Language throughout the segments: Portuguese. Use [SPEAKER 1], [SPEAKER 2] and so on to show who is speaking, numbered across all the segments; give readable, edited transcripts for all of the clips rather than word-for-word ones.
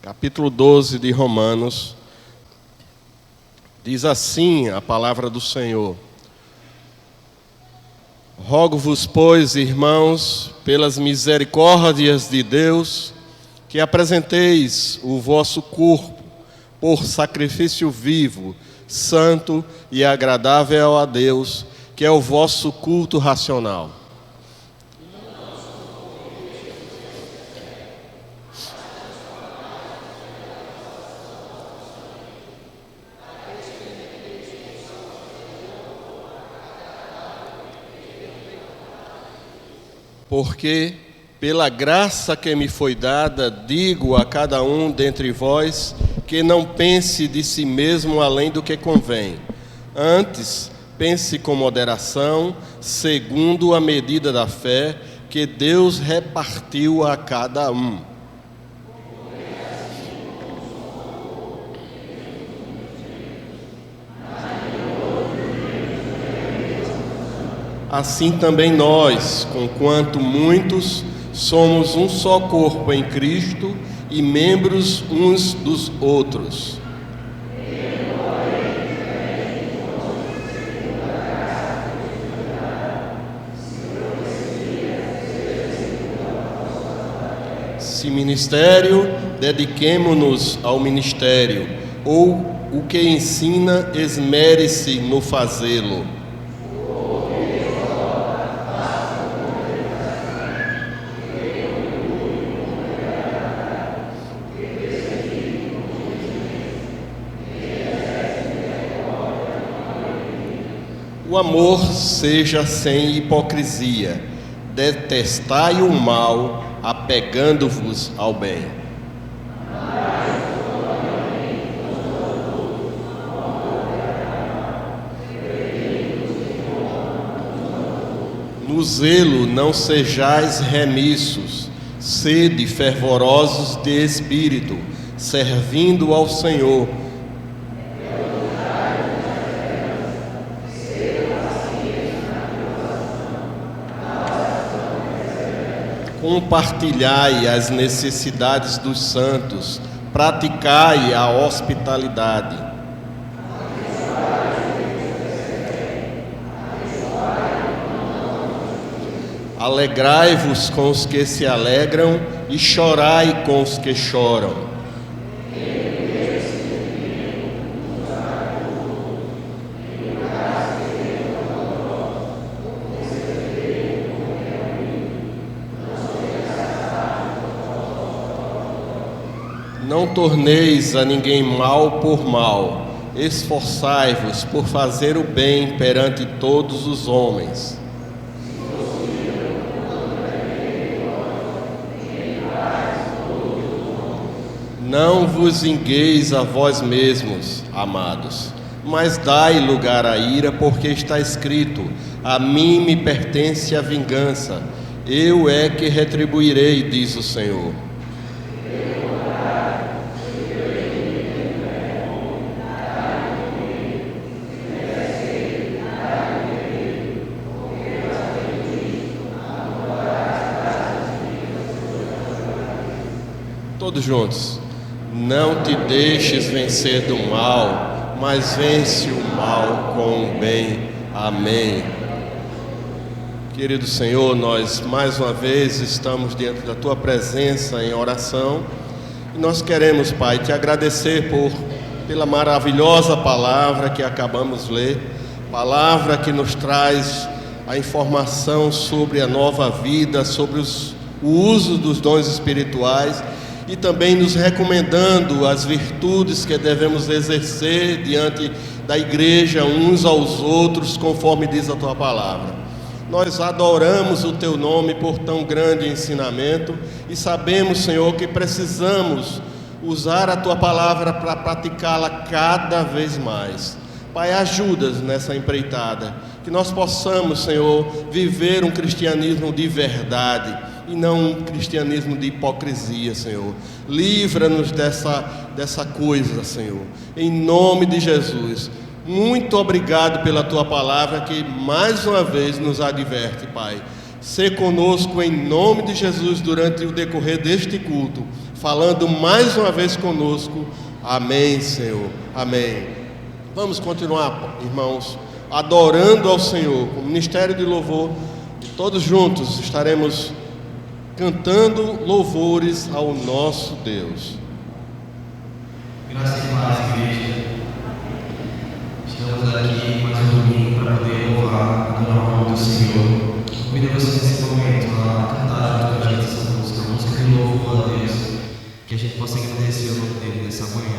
[SPEAKER 1] capítulo 12 de Romanos, diz assim a palavra do Senhor: Rogo-vos, pois, irmãos, pelas misericórdias de Deus, que apresenteis o vosso corpo por sacrifício vivo, santo e agradável a Deus, que é o vosso culto racional. Porque, pela graça que me foi dada, digo a cada um dentre vós que não pense de si mesmo além do que convém. Antes, pense com moderação, segundo a medida da fé que Deus repartiu a cada um. Assim também nós, conquanto muitos, somos um só corpo em Cristo e membros uns dos outros. Se ministério, dediquemo-nos ao ministério, ou o que ensina, esmere-se no fazê-lo. O amor seja sem hipocrisia, detestai o mal, apegando-vos ao bem. No zelo não sejais remissos, sede fervorosos de espírito, servindo ao Senhor. Compartilhai as necessidades dos santos, praticai a hospitalidade. Alegrai-vos com os que se alegram e chorai com os que choram. Não torneis a ninguém mal por mal, esforçai-vos por fazer o bem perante todos os homens. Não vos vingueis a vós mesmos, amados, mas dai lugar à ira, porque está escrito: a mim me pertence a vingança, eu é que retribuirei, diz o Senhor. Todos juntos. Não te deixes vencer do mal, mas vence o mal com o bem. Amém. Querido Senhor, nós mais uma vez estamos diante da Tua presença em oração e nós queremos, Pai, te agradecer pela maravilhosa palavra que acabamos de ler, palavra que nos traz a informação sobre a nova vida, sobre o uso dos dons espirituais, e também nos recomendando as virtudes que devemos exercer diante da igreja uns aos outros, conforme diz a Tua palavra. Nós adoramos o Teu nome por tão grande ensinamento e sabemos, Senhor, que precisamos usar a Tua palavra para praticá-la cada vez mais. Pai, ajuda-nos nessa empreitada, que nós possamos, Senhor, viver um cristianismo de verdade e não um cristianismo de hipocrisia, Senhor. Livra-nos dessa coisa, Senhor, em nome de Jesus. Muito obrigado pela Tua palavra que mais uma vez nos adverte, Pai. Sê conosco em nome de Jesus durante o decorrer deste culto. falando mais uma vez conosco. Amém, Senhor. Amém. Vamos continuar, irmãos, adorando ao Senhor com o ministério de louvor. E todos juntos estaremos cantando louvores ao nosso Deus.
[SPEAKER 2] Graças a Deus, igreja. Estamos aqui mais um domingo para poder louvar, adorar o nome do Senhor. Convido vocês nesse momento a cantar junto com a gente essa música de louvor a Deus, que a gente possa agradecer o nome dele nessa manhã.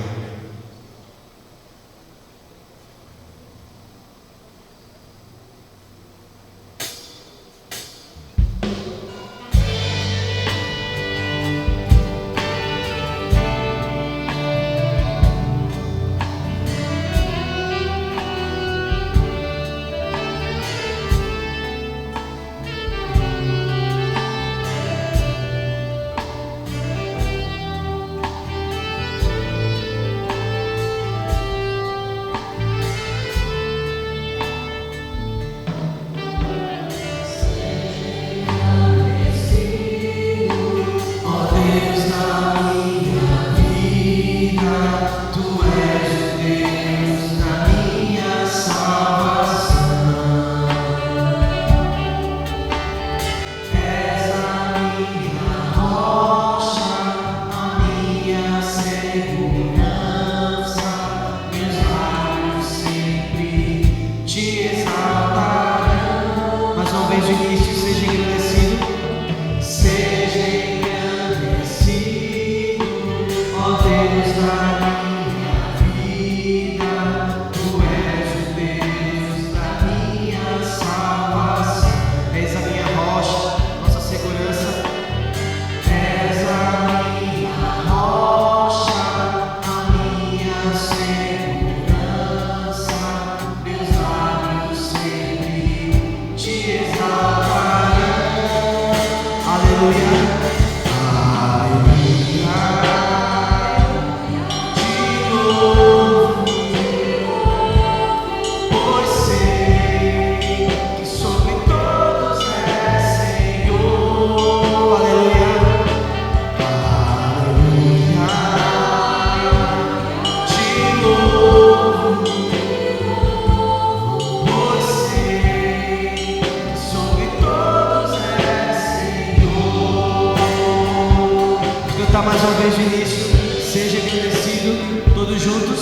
[SPEAKER 2] Mais uma vez de início, seja agradecido, todos juntos.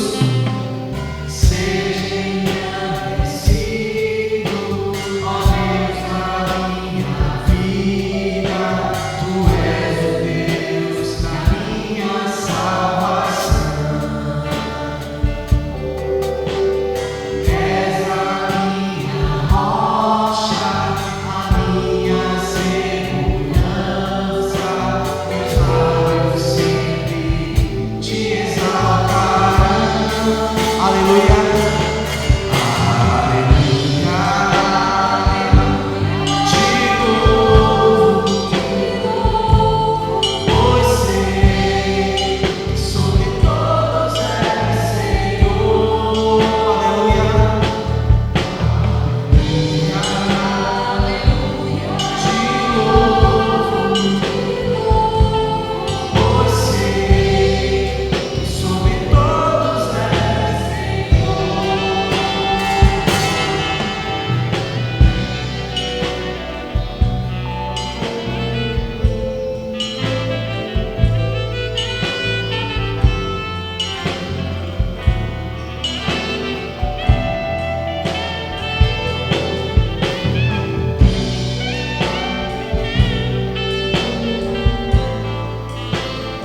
[SPEAKER 2] Seja agradecido, ó Deus da minha vida, Tu és o Deus da minha salvação. És a minha rocha, a minha segurança, meus lábios sempre te exaltarão. Aleluia.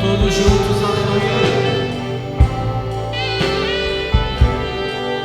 [SPEAKER 2] Todos juntos, aleluia. Aleluia.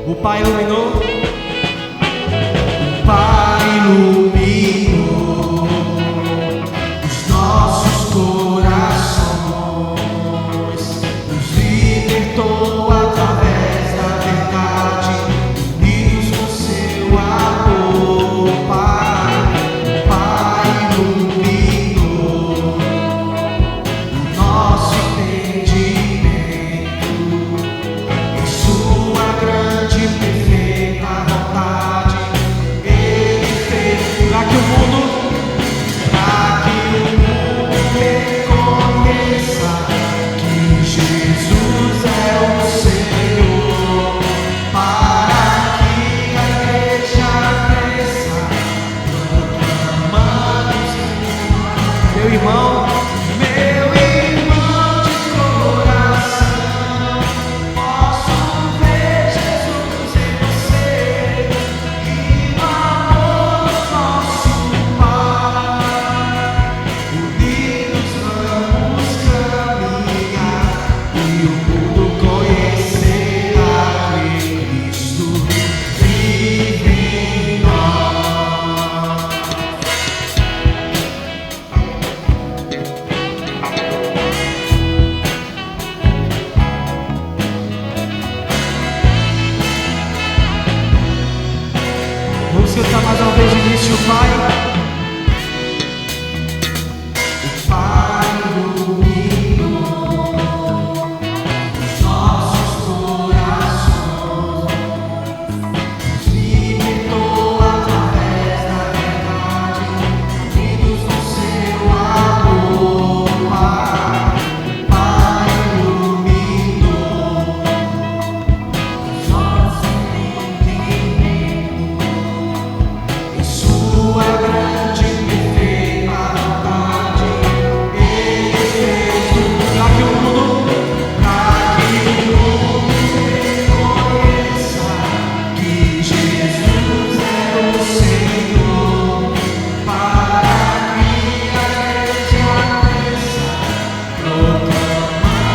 [SPEAKER 2] O Pai iluminou. O Pai iluminou os nossos corações, nos libertou através da verdade, unidos com seu amor. O Pai iluminou o nosso entendimento em sua grande e perfeita vontade. Ele fez para que o mundo reconheça que Jesus é o Senhor, para que a igreja cresça, proclamando. Meu irmão de coração, posso ver Jesus em você e no amor do nosso Pai. Unidos vamos caminhar e o mundo conhecerá que Cristo vive em nós. Vamos cantar mais uma vez o início, Pai. O Pai iluminou os nossos corações, nos libertou através da verdade, unidos com seu amor. O Pai iluminou os nossos entendimentos em sua grande e perfeita vontade. Ele fez tudo para que o mundo reconheça que Jesus é o Senhor, para que a igreja cresça, proclamando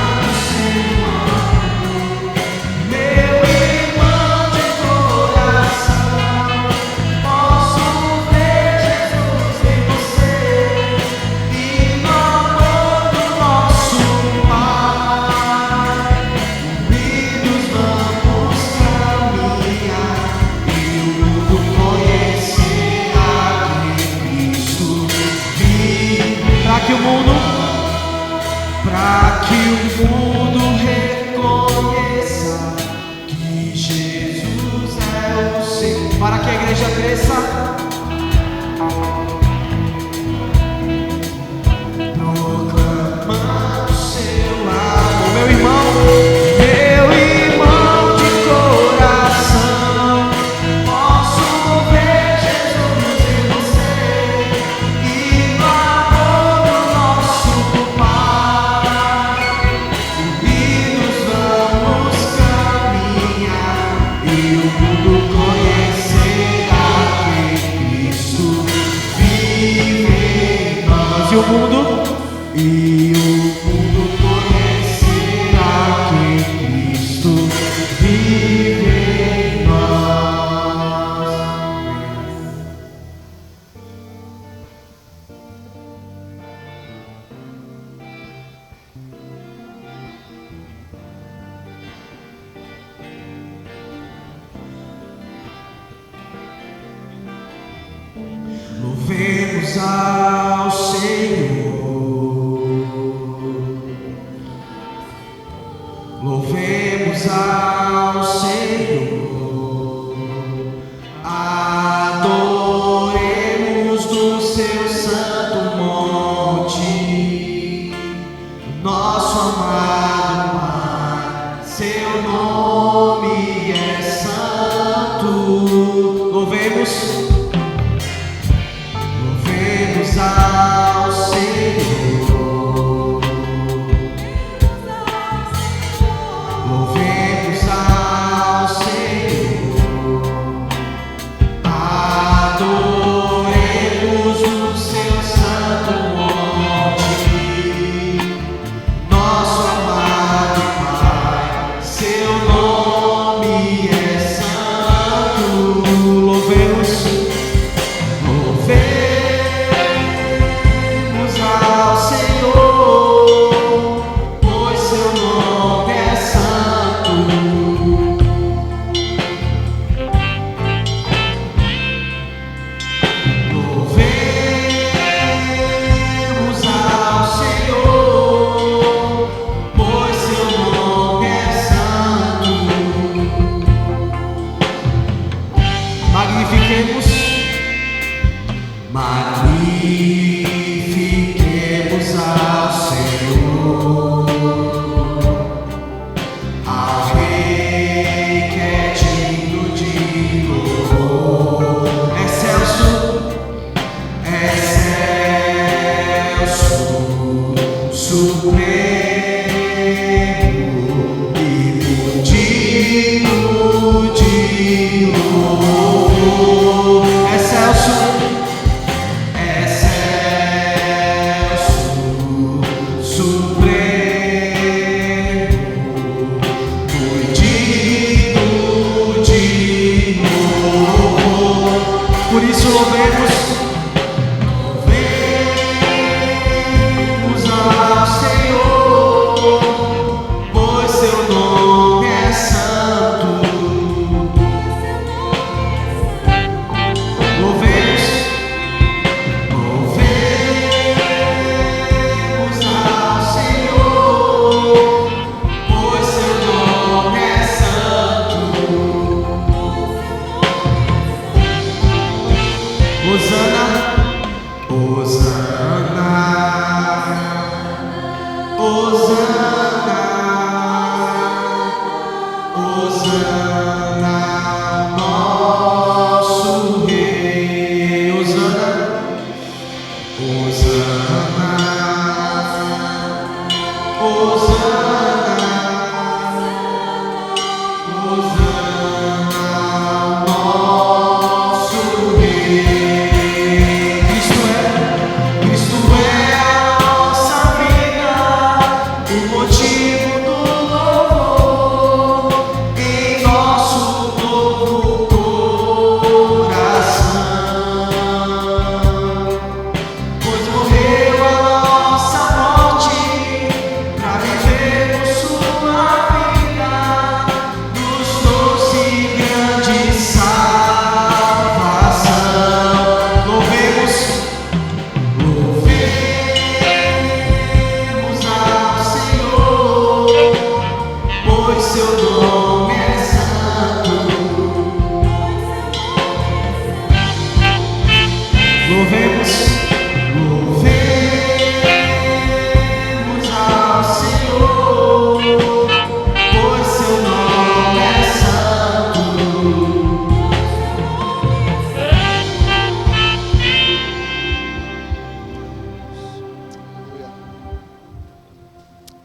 [SPEAKER 2] seu amor. Meu irmão de coração, posso ver Jesus em você e no amor do nosso Pai. Unidos vamos caminhar e o mundo conhecerá que Cristo vive. Para que o mundo reconheça que Jesus é o Senhor, para que a igreja cresça, proclamando seu amor. Meu irmão de coração, posso ver Jesus em você e no amor do nosso Pai. Unidos vamos caminhar e o mundo conhecerá que Cristo vive em nós. E o mundo conhecerá que Cristo vive em nós. Louvemos ao Senhor, louvemos ao Senhor, adoremos do seu santo monte, nosso amado Pai, seu nome é santo. Louvemos a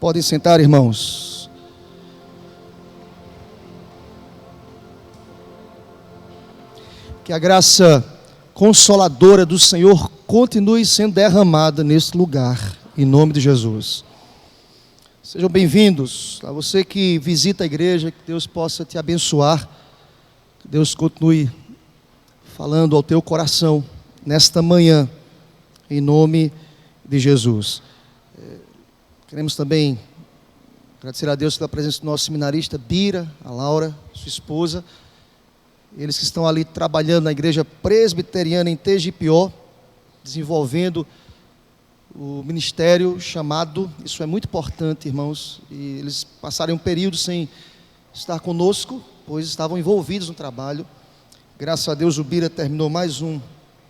[SPEAKER 3] Podem sentar, irmãos. Que a graça consoladora do Senhor continue sendo derramada neste lugar, em nome de Jesus. Sejam bem-vindos. A você que visita a igreja, que Deus possa te abençoar, que Deus continue falando ao teu coração nesta manhã, em nome de Jesus. Queremos também agradecer a Deus pela presença do nosso seminarista Bira, a Laura, sua esposa, eles que estão ali trabalhando na igreja presbiteriana em Tegipió, desenvolvendo o ministério chamado, isso é muito importante, irmãos, e eles passaram um período sem estar conosco, pois estavam envolvidos no trabalho. Graças a Deus o Bira terminou mais um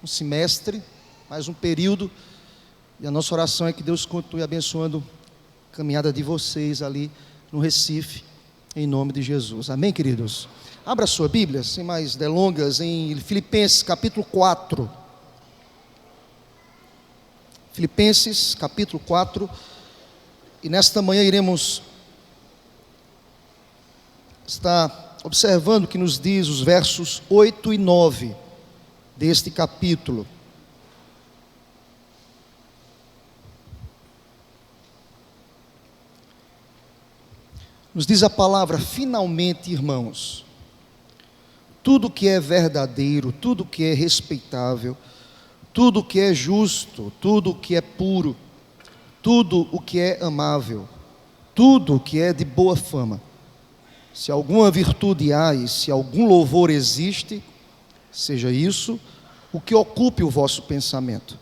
[SPEAKER 3] semestre, mais um período, e a nossa oração é que Deus continue abençoando a caminhada de vocês ali no Recife, em nome de Jesus. Amém, queridos? Abra sua Bíblia, sem mais delongas, em Filipenses capítulo 4. Filipenses capítulo 4. E nesta manhã iremos estar observando o que nos diz os versos 8 e 9 deste capítulo. Nos diz a palavra: finalmente, irmãos, tudo que é verdadeiro, tudo que é respeitável, tudo que é justo, tudo que é puro, tudo o que é amável, tudo o que é de boa fama, se alguma virtude há e se algum louvor existe, seja isso o que ocupe o vosso pensamento.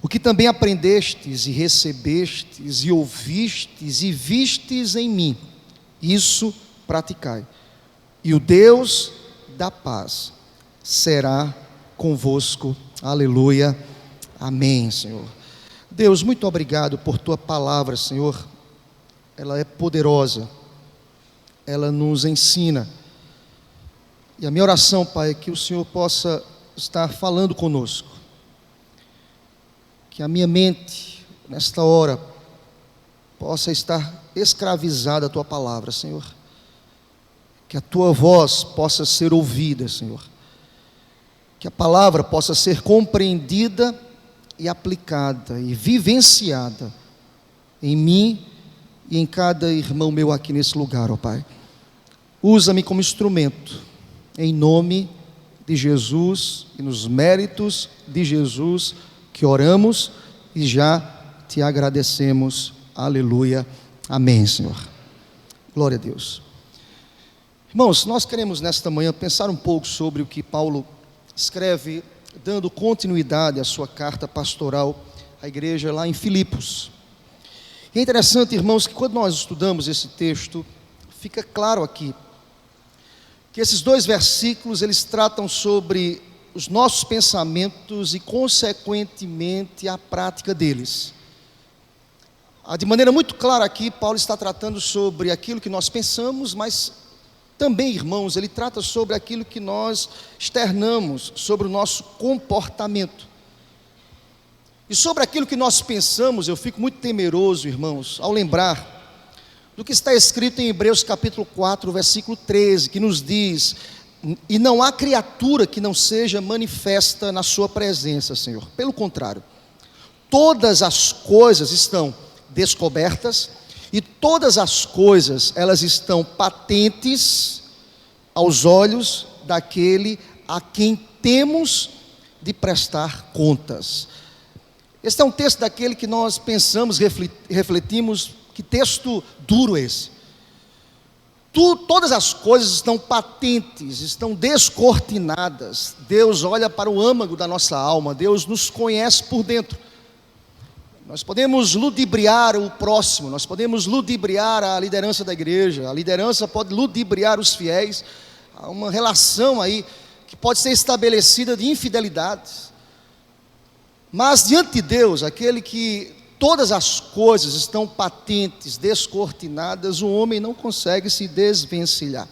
[SPEAKER 3] O que também aprendestes e recebestes e ouvistes e vistes em mim, isso praticai, e o Deus da paz será convosco. Aleluia, amém, Senhor. Deus, muito obrigado por tua palavra, Senhor. Ela é poderosa, ela nos ensina, e a minha oração, Pai, é que o Senhor possa estar falando conosco, que a minha mente, nesta hora, possa estar escravizada à tua palavra, Senhor. Que a tua voz possa ser ouvida, Senhor. Que a palavra possa ser compreendida e aplicada e vivenciada em mim e em cada irmão meu aqui nesse lugar, ó Pai. Usa-me como instrumento, em nome de Jesus e nos méritos de Jesus que oramos e já te agradecemos. Aleluia. Amém, Senhor. Glória a Deus. Irmãos, nós queremos nesta manhã pensar um pouco sobre o que Paulo escreve, dando continuidade à sua carta pastoral à igreja lá em Filipos. E é interessante, irmãos, que quando nós estudamos esse texto, fica claro aqui, que esses 2 versículos, eles tratam sobre os nossos pensamentos e, consequentemente, a prática deles. De maneira muito clara aqui, Paulo está tratando sobre aquilo que nós pensamos, mas também, irmãos, ele trata sobre aquilo que nós externamos, sobre o nosso comportamento. E sobre aquilo que nós pensamos, eu fico muito temeroso, irmãos, ao lembrar do que está escrito em Hebreus capítulo 4, versículo 13, que nos diz: e não há criatura que não seja manifesta na sua presença, Senhor. Pelo contrário, todas as coisas estão descobertas e todas as coisas, elas estão patentes aos olhos daquele a quem temos de prestar contas. Este é um texto daquele que nós pensamos, refletimos, que texto duro esse. Todas as coisas estão patentes, estão descortinadas. Deus olha para o âmago da nossa alma, Deus nos conhece por dentro. Nós podemos ludibriar o próximo, nós podemos ludibriar a liderança da igreja, a liderança pode ludibriar os fiéis. Há uma relação aí que pode ser estabelecida de infidelidades. Mas diante de Deus, aquele que todas as coisas estão patentes, descortinadas, o homem não consegue se desvencilhar.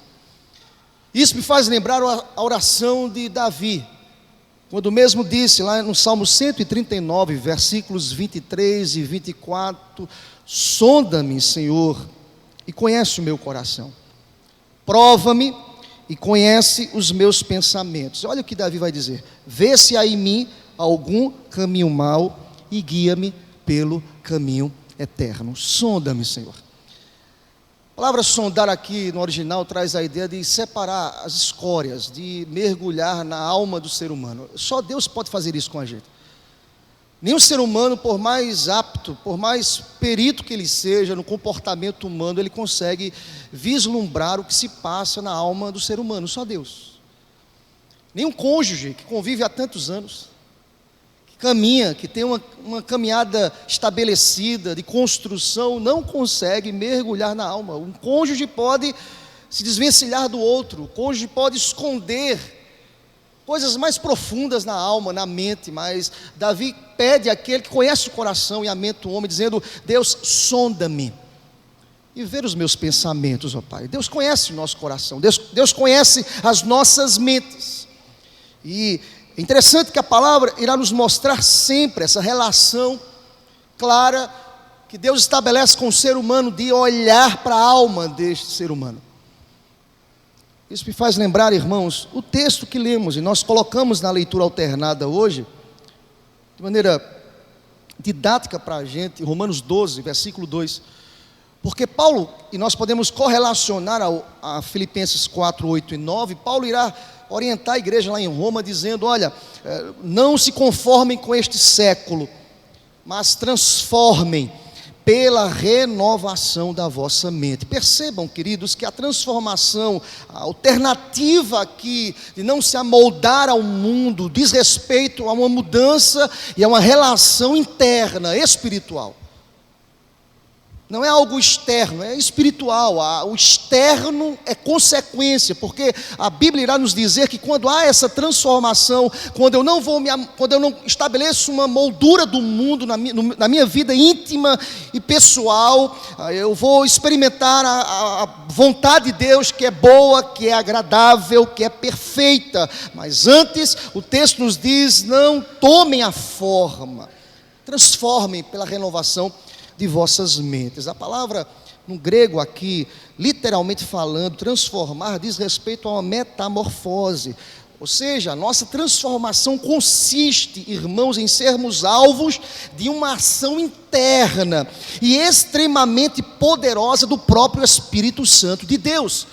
[SPEAKER 3] Isso me faz lembrar a oração de Davi, quando mesmo disse lá no Salmo 139, versículos 23 e 24, sonda-me, Senhor, e conhece o meu coração. Prova-me e conhece os meus pensamentos. Olha o que Davi vai dizer: vê se há em mim algum caminho mau e guia-me pelo caminho eterno. Sonda-me, Senhor. A palavra sondar aqui no original traz a ideia de separar as escórias, de mergulhar na alma do ser humano. Só Deus pode fazer isso com a gente. Nenhum ser humano, por mais apto, por mais perito que ele seja no comportamento humano, ele consegue vislumbrar o que se passa na alma do ser humano. Só Deus. Nenhum cônjuge que convive há tantos anos, caminha, que tem uma caminhada estabelecida de construção, não consegue mergulhar na alma. Um cônjuge pode se desvencilhar do outro, o cônjuge pode esconder coisas mais profundas na alma, na mente, mas Davi pede àquele que conhece o coração e a mente do homem, dizendo: Deus, sonda-me e vê os meus pensamentos, ó Pai. Deus conhece o nosso coração, Deus conhece as nossas mentes. E é interessante que a palavra irá nos mostrar sempre essa relação clara que Deus estabelece com o ser humano, de olhar para a alma deste ser humano. Isso me faz lembrar, irmãos, o texto que lemos, e nós colocamos na leitura alternada hoje, de maneira didática para a gente, Romanos 12, versículo 2, porque Paulo, e nós podemos correlacionar a Filipenses 4, 8 e 9, Paulo irá orientar a igreja lá em Roma, dizendo: olha, não se conformem com este século, mas transformem pela renovação da vossa mente. Percebam, queridos, que a transformação, a alternativa aqui de não se amoldar ao mundo, diz respeito a uma mudança e a uma relação interna, espiritual. Não é algo externo, é espiritual. O externo é consequência, porque a Bíblia irá nos dizer que quando há essa transformação, quando eu não estabeleço uma moldura do mundo na minha vida íntima e pessoal, eu vou experimentar a vontade de Deus, que é boa, que é agradável, que é perfeita. Mas antes, o texto nos diz: não tomem a forma, transformem pela renovação de vossas mentes. A palavra no grego aqui, literalmente falando, transformar, diz respeito a uma metamorfose. Ou seja, a nossa transformação consiste, irmãos, em sermos alvos de uma ação interna e extremamente poderosa do próprio Espírito Santo de Deus.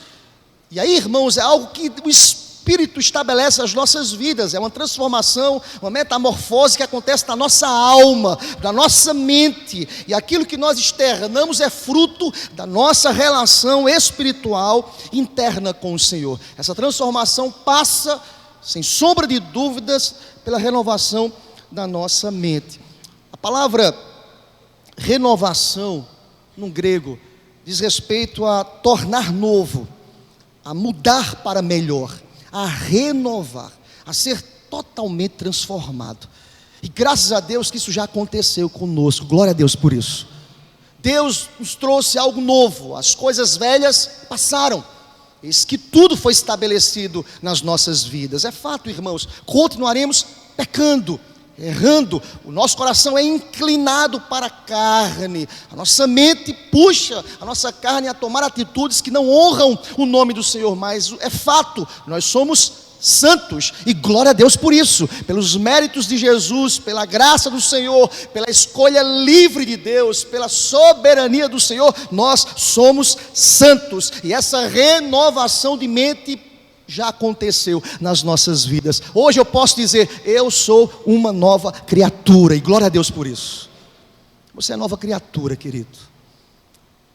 [SPEAKER 3] E aí, irmãos, é algo que o Espírito estabelece as nossas vidas, é uma transformação, uma metamorfose que acontece na nossa alma, na nossa mente, e aquilo que nós externamos é fruto da nossa relação espiritual interna com o Senhor. Essa transformação passa, sem sombra de dúvidas, pela renovação da nossa mente. A palavra renovação, no grego, diz respeito a tornar novo, a mudar para melhor, a renovar, a ser totalmente transformado. E graças a Deus que isso já aconteceu conosco, glória a Deus por isso. Deus nos trouxe algo novo, as coisas velhas passaram, eis que tudo foi estabelecido nas nossas vidas. É fato, irmãos, continuaremos pecando, errando, o nosso coração é inclinado para a carne, a nossa mente puxa a nossa carne a tomar atitudes que não honram o nome do Senhor, mas é fato, nós somos santos, e glória a Deus por isso, pelos méritos de Jesus, pela graça do Senhor, pela escolha livre de Deus, pela soberania do Senhor, nós somos santos, e essa renovação de mente já aconteceu nas nossas vidas. Hoje eu posso dizer, eu sou uma nova criatura, e glória a Deus por isso. Você é nova criatura, querido.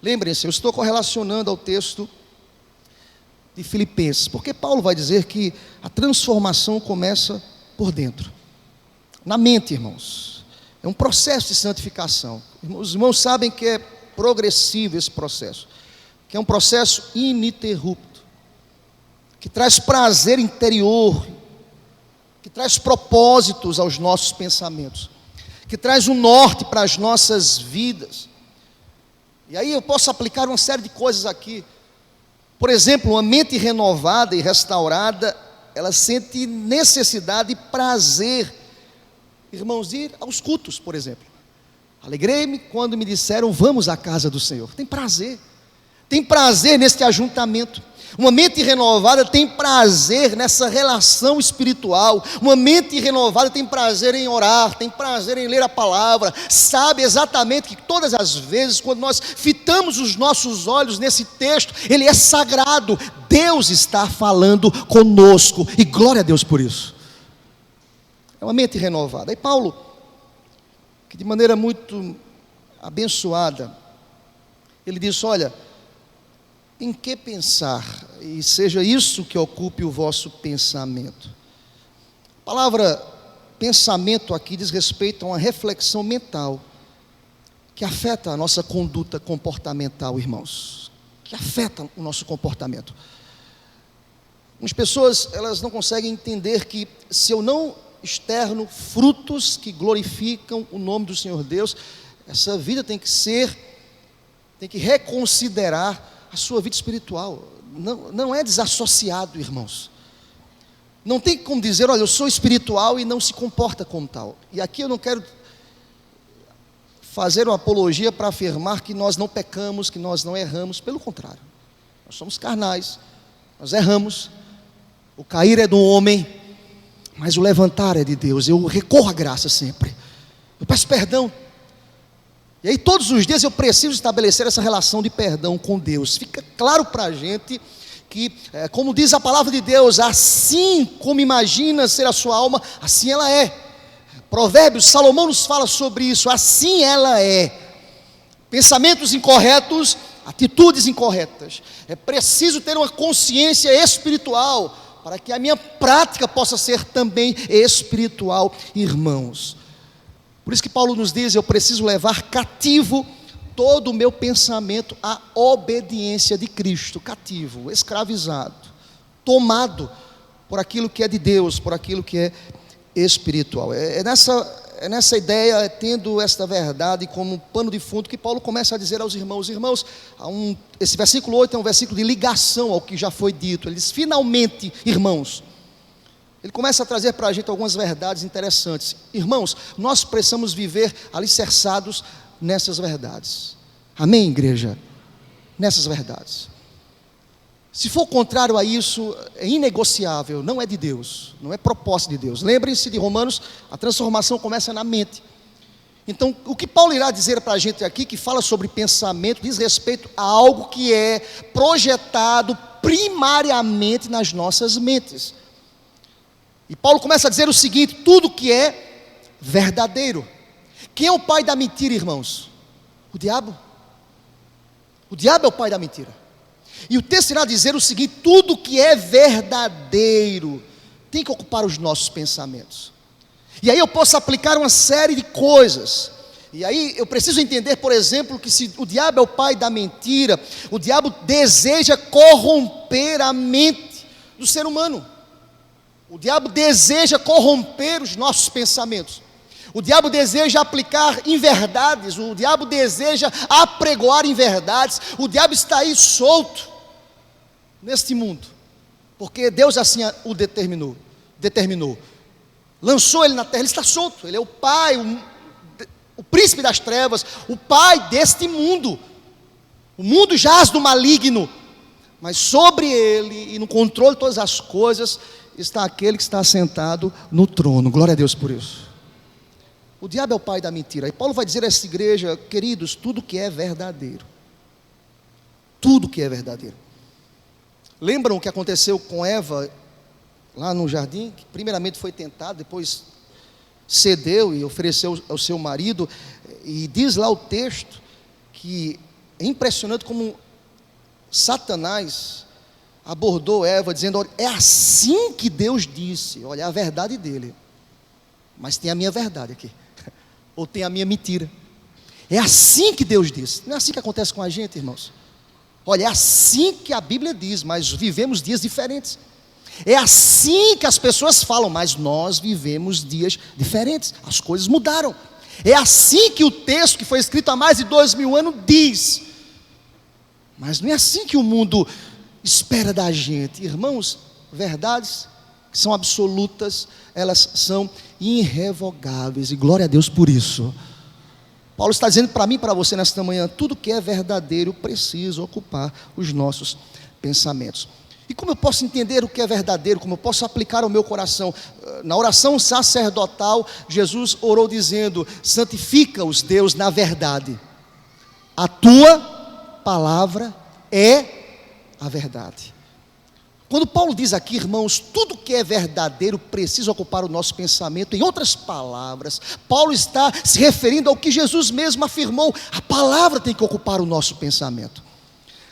[SPEAKER 3] Lembrem-se, eu estou correlacionando ao texto de Filipenses, porque Paulo vai dizer que a transformação começa por dentro, na mente, irmãos. É um processo de santificação. Os irmãos sabem que é progressivo esse processo, que é um processo ininterrupto, que traz prazer interior, que traz propósitos aos nossos pensamentos, que traz um norte para as nossas vidas. E aí eu posso aplicar uma série de coisas aqui. Por exemplo, uma mente renovada e restaurada, ela sente necessidade e prazer, irmãos, de ir aos cultos, por exemplo. Alegrei-me quando me disseram, vamos à casa do Senhor. Tem prazer neste ajuntamento. Uma mente renovada tem prazer nessa relação espiritual. Uma mente renovada tem prazer em orar, tem prazer em ler a palavra. Sabe exatamente que todas as vezes, quando nós fitamos os nossos olhos nesse texto, ele é sagrado. Deus está falando conosco, e glória a Deus por isso. É uma mente renovada. E Paulo, que de maneira muito abençoada, ele diz, olha, em que pensar, e seja isso que ocupe o vosso pensamento. A palavra pensamento aqui diz respeito a uma reflexão mental, que afeta a nossa conduta comportamental, irmãos, que afeta o nosso comportamento. As pessoas, elas não conseguem entender que se eu não externo frutos que glorificam o nome do Senhor Deus, essa vida tem que reconsiderar a sua vida espiritual. Não é desassociado, irmãos. Não tem como dizer, olha, eu sou espiritual e não se comporta como tal. E aqui eu não quero fazer uma apologia para afirmar que nós não pecamos, que nós não erramos. Pelo contrário, nós somos carnais, nós erramos. O cair é do homem, mas o levantar é de Deus. Eu recorro à graça sempre, eu peço perdão. E aí todos os dias eu preciso estabelecer essa relação de perdão com Deus. Fica claro para a gente que, como diz a palavra de Deus, assim como imagina ser a sua alma, assim ela é. Provérbios, Salomão nos fala sobre isso, assim ela é. Pensamentos incorretos, atitudes incorretas. É preciso ter uma consciência espiritual, para que a minha prática possa ser também espiritual, irmãos. Por isso que Paulo nos diz, eu preciso levar cativo todo o meu pensamento à obediência de Cristo, cativo, escravizado, tomado por aquilo que é de Deus, por aquilo que é espiritual. É nessa ideia, tendo esta verdade como pano de fundo, que Paulo começa a dizer aos irmãos, esse versículo 8 é um versículo de ligação ao que já foi dito. Ele diz, finalmente, irmãos, ele começa a trazer para a gente algumas verdades interessantes. Irmãos, nós precisamos viver alicerçados nessas verdades. Amém, igreja? Nessas verdades. Se for contrário a isso, é inegociável, não é de Deus, não é propósito de Deus. Lembrem-se de Romanos, a transformação começa na mente. Então, o que Paulo irá dizer para a gente aqui, que fala sobre pensamento, diz respeito a algo que é projetado primariamente nas nossas mentes. E Paulo começa a dizer o seguinte: tudo que é verdadeiro. Quem é o pai da mentira, irmãos? O diabo. O diabo é o pai da mentira. E o texto irá dizer o seguinte: tudo que é verdadeiro tem que ocupar os nossos pensamentos. E aí eu posso aplicar uma série de coisas. E aí eu preciso entender, por exemplo, que se o diabo é o pai da mentira, o diabo deseja corromper a mente do ser humano. O diabo deseja corromper os nossos pensamentos. O diabo deseja aplicar inverdades, o diabo deseja apregoar inverdades. O diabo está aí solto neste mundo, porque Deus assim o determinou. Lançou ele na terra, ele está solto. Ele é o pai, o príncipe das trevas, o pai deste mundo. O mundo jaz do maligno, mas sobre ele e no controle de todas as coisas está aquele que está sentado no trono. Glória a Deus por isso. O diabo é o pai da mentira. E Paulo vai dizer a essa igreja: queridos, tudo que é verdadeiro, tudo que é verdadeiro. Lembram o que aconteceu com Eva lá no jardim? Que primeiramente foi tentado, depois cedeu e ofereceu ao seu marido. E diz lá o texto que é impressionante como Satanás abordou Eva, dizendo: olha, é assim que Deus disse. Olha, a verdade dele, mas tem a minha verdade aqui, ou tem a minha mentira. É assim que Deus disse. Não é assim que acontece com a gente, irmãos. Olha, é assim que a Bíblia diz, mas vivemos dias diferentes. É assim que as pessoas falam, mas nós vivemos dias diferentes. As coisas mudaram. É assim que o texto que foi escrito há mais de 2000 anos diz. Mas não é assim que o mundo espera da gente. Irmãos, verdades que são absolutas, elas são irrevogáveis. E glória a Deus por isso. Paulo está dizendo para mim e para você nesta manhã: tudo que é verdadeiro precisa ocupar os nossos pensamentos. E como eu posso entender o que é verdadeiro? Como eu posso aplicar ao meu coração? Na oração sacerdotal, Jesus orou dizendo: santifica-os, Deus, na verdade. A tua palavra é a verdade. Quando Paulo diz aqui, irmãos, tudo que é verdadeiro precisa ocupar o nosso pensamento. Em outras palavras, Paulo está se referindo ao que Jesus mesmo afirmou: a palavra tem que ocupar o nosso pensamento.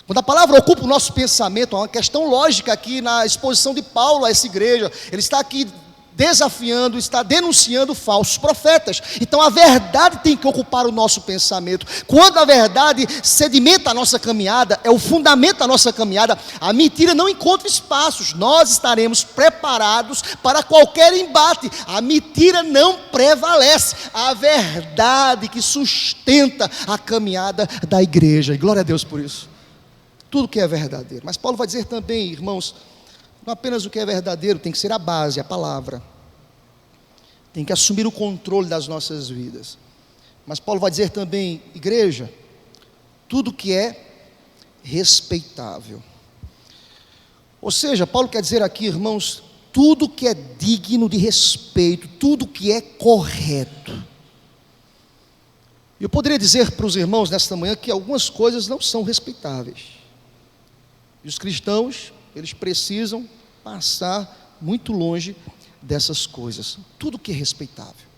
[SPEAKER 3] Quando a palavra ocupa o nosso pensamento, há uma questão lógica aqui na exposição de Paulo a essa igreja. Ele está aqui desafiando, está denunciando falsos profetas. Então a verdade tem que ocupar o nosso pensamento. Quando a verdade sedimenta a nossa caminhada, é o fundamento da nossa caminhada, a mentira não encontra espaços. Nós estaremos preparados para qualquer embate. A mentira não prevalece. A verdade que sustenta a caminhada da igreja. E glória a Deus por isso. Tudo que é verdadeiro. Mas Paulo vai dizer também, irmãos, não apenas o que é verdadeiro, tem que ser a base, a palavra. Tem que assumir o controle das nossas vidas. Mas Paulo vai dizer também, igreja, tudo que é respeitável. Ou seja, Paulo quer dizer aqui, irmãos, tudo que é digno de respeito, tudo que é correto. Eu poderia dizer para os irmãos nesta manhã que algumas coisas não são respeitáveis. E os cristãos, eles precisam passar muito longe dessas coisas. Tudo que é respeitável.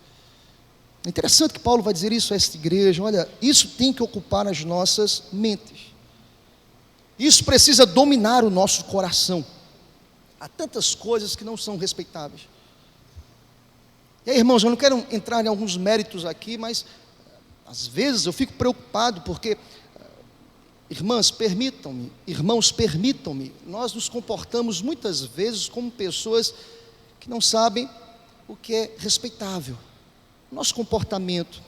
[SPEAKER 3] É interessante que Paulo vai dizer isso a esta igreja. Olha, isso tem que ocupar as nossas mentes. Isso precisa dominar o nosso coração. Há tantas coisas que não são respeitáveis. E aí, irmãos, eu não quero entrar em alguns méritos aqui, mas às vezes eu fico preocupado porque... irmãos, permitam-me, nós nos comportamos muitas vezes como pessoas que não sabem o que é respeitável. Nosso comportamento,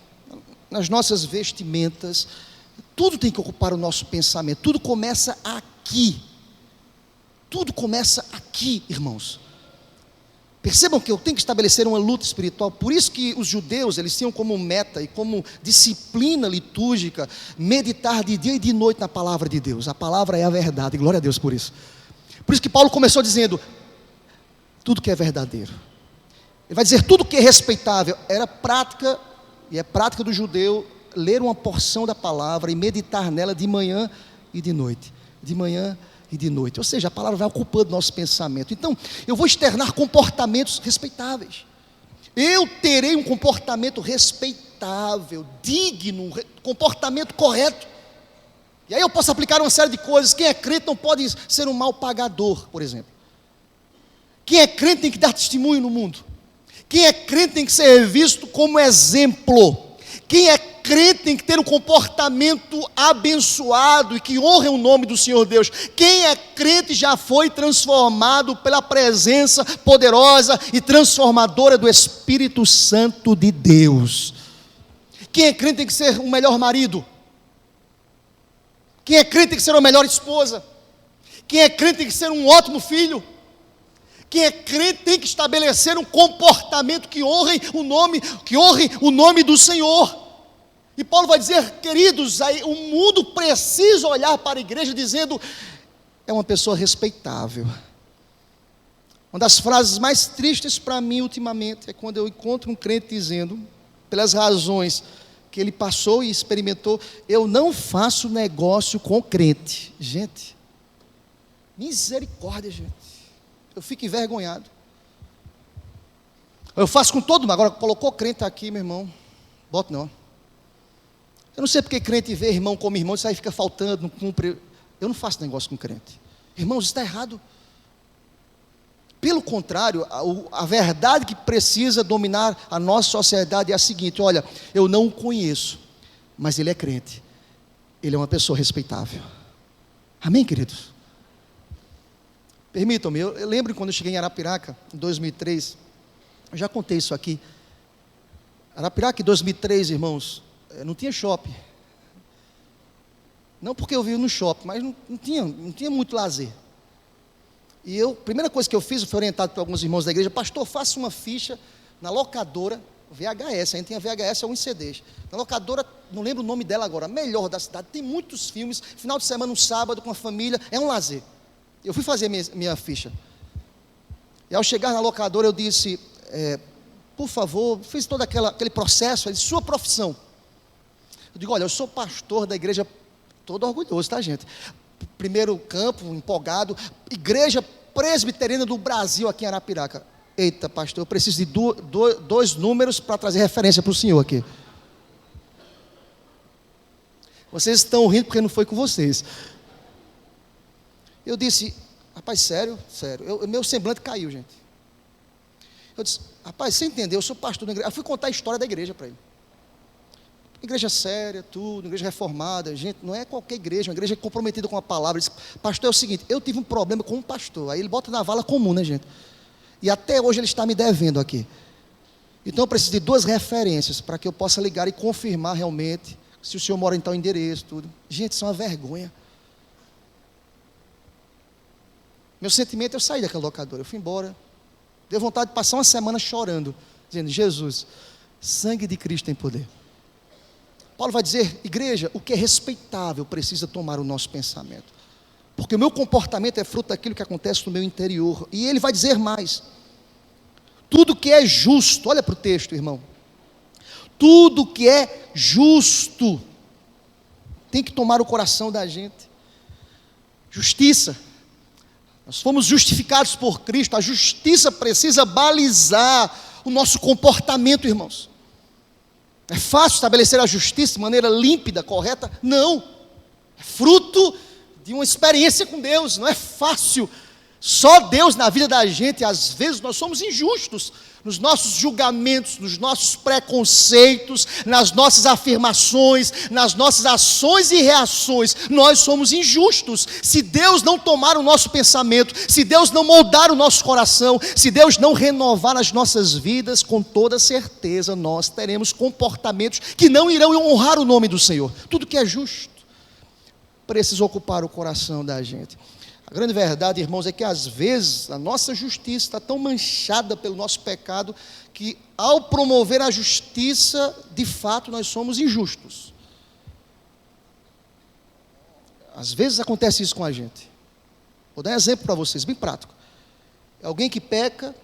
[SPEAKER 3] nas nossas vestimentas, tudo tem que ocupar o nosso pensamento. Tudo começa aqui. Tudo começa aqui, irmãos. Percebam que eu tenho que estabelecer uma luta espiritual. Por isso que os judeus, eles tinham como meta e como disciplina litúrgica meditar de dia e de noite na palavra de Deus. A palavra é a verdade, glória a Deus por isso. Por isso que Paulo começou dizendo, tudo que é verdadeiro. Ele vai dizer, tudo que é respeitável. Era prática, e é prática do judeu, ler uma porção da palavra e meditar nela de manhã e de noite. De manhã e de noite. Ou seja, a palavra vai ocupando nosso pensamento. Então, eu vou externar comportamentos respeitáveis. Eu terei um comportamento respeitável, digno, comportamento correto. E aí eu posso aplicar uma série de coisas. Quem é crente não pode ser um mau pagador, por exemplo. Quem é crente tem que dar testemunho no mundo. Quem é crente tem que ser visto como exemplo. Quem é crente tem que ter um comportamento abençoado e que honre o nome do Senhor Deus. Quem é crente já foi transformado pela presença poderosa e transformadora do Espírito Santo de Deus. Quem é crente tem que ser um melhor marido. Quem é crente tem que ser uma melhor esposa. Quem é crente tem que ser um ótimo filho. Quem é crente tem que estabelecer um comportamento que honre o nome do Senhor. E Paulo vai dizer, queridos, aí, o mundo precisa olhar para a igreja dizendo, é uma pessoa respeitável. Uma das frases mais tristes para mim ultimamente é quando eu encontro um crente dizendo, pelas razões que ele passou e experimentou, eu não faço negócio com crente. Gente, misericórdia, gente. Eu fico envergonhado. Eu faço com todo mundo. Agora, colocou crente aqui, meu irmão, bota não. Eu não sei porque crente vê irmão como irmão, isso aí fica faltando, não cumpre. Eu não faço negócio com crente. Irmãos, isso está errado. Pelo contrário, a verdade que precisa dominar a nossa sociedade é a seguinte: olha, eu não o conheço, mas ele é crente. Ele é uma pessoa respeitável. Amém, queridos? Permitam-me, eu lembro quando eu cheguei em Arapiraca, em 2003, eu já contei isso aqui. Arapiraca, em 2003, irmãos, não tinha shopping. Não porque eu vivo no shopping, mas não tinha muito lazer. E a primeira coisa que eu fiz, eu fui orientado por alguns irmãos da igreja, pastor, faça uma ficha na locadora VHS, a gente tinha VHS ou em CDs. Na locadora, não lembro o nome dela agora, a melhor da cidade, tem muitos filmes, final de semana, um sábado, com a família, é um lazer. Eu fui fazer minha ficha. E ao chegar na locadora, eu disse, por favor, fiz todo aquele processo, ele disse, sua profissão. Eu digo, olha, eu sou pastor da igreja, todo orgulhoso, tá, gente? Primeiro campo, empolgado, igreja presbiteriana do Brasil, aqui em Arapiraca. Eita, pastor, eu preciso de dois números para trazer referência para o senhor aqui. Vocês estão rindo porque não foi com vocês. Eu disse, rapaz, sério, meu semblante caiu, gente. Eu disse, rapaz, você entendeu, eu sou pastor da igreja. Eu fui contar a história da igreja para ele. Igreja séria, tudo, igreja reformada, gente, não é qualquer igreja, uma igreja comprometida com a palavra. Ele disse, pastor, é o seguinte, eu tive um problema com um pastor. Aí ele bota na vala comum, né, gente? E até hoje ele está me devendo aqui. Então eu preciso de 2 referências para que eu possa ligar e confirmar realmente se o senhor mora em tal endereço, tudo. Gente, isso é uma vergonha. Meu sentimento, eu saí daquela locadora, eu fui embora. Deu vontade de passar uma semana chorando, dizendo, Jesus, sangue de Cristo tem poder. Paulo vai dizer, igreja, o que é respeitável precisa tomar o nosso pensamento. Porque o meu comportamento é fruto daquilo que acontece no meu interior. E ele vai dizer mais. Tudo que é justo, olha para o texto, irmão. Tudo que é justo tem que tomar o coração da gente. Justiça. Nós fomos justificados por Cristo. A justiça precisa balizar o nosso comportamento, irmãos. É fácil estabelecer a justiça de maneira límpida, correta? Não. É fruto de uma experiência com Deus. Não é fácil. Só Deus na vida da gente. Às vezes nós somos injustos nos nossos julgamentos, nos nossos preconceitos, nas nossas afirmações, nas nossas ações e reações. Nós somos injustos. Se Deus não tomar o nosso pensamento, se Deus não moldar o nosso coração, se Deus não renovar as nossas vidas, com toda certeza nós teremos comportamentos que não irão honrar o nome do Senhor. Tudo que é justo precisa ocupar o coração da gente. A grande verdade, irmãos, é que às vezes a nossa justiça está tão manchada pelo nosso pecado que, ao promover a justiça, de fato nós somos injustos. Às vezes acontece isso com a gente. Vou dar um exemplo para vocês, bem prático. É alguém que peca,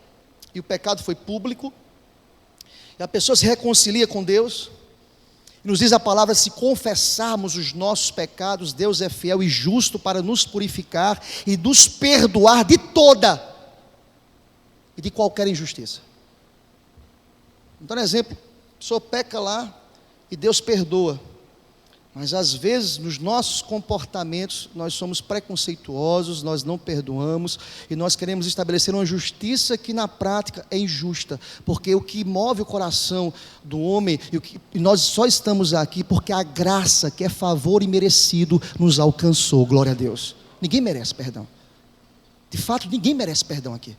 [SPEAKER 3] e o pecado foi público, e a pessoa se reconcilia com Deus, e nos diz a palavra: se confessarmos os nossos pecados, Deus é fiel e justo para nos purificar e nos perdoar de toda e de qualquer injustiça. Então, exemplo, a pessoa peca lá e Deus perdoa. Mas às vezes nos nossos comportamentos nós somos preconceituosos, nós não perdoamos e nós queremos estabelecer uma justiça que na prática é injusta, porque o que move o coração do homem, e nós só estamos aqui porque a graça, que é favor imerecido, nos alcançou. Glória a Deus. Ninguém merece perdão. De fato, ninguém merece perdão aqui.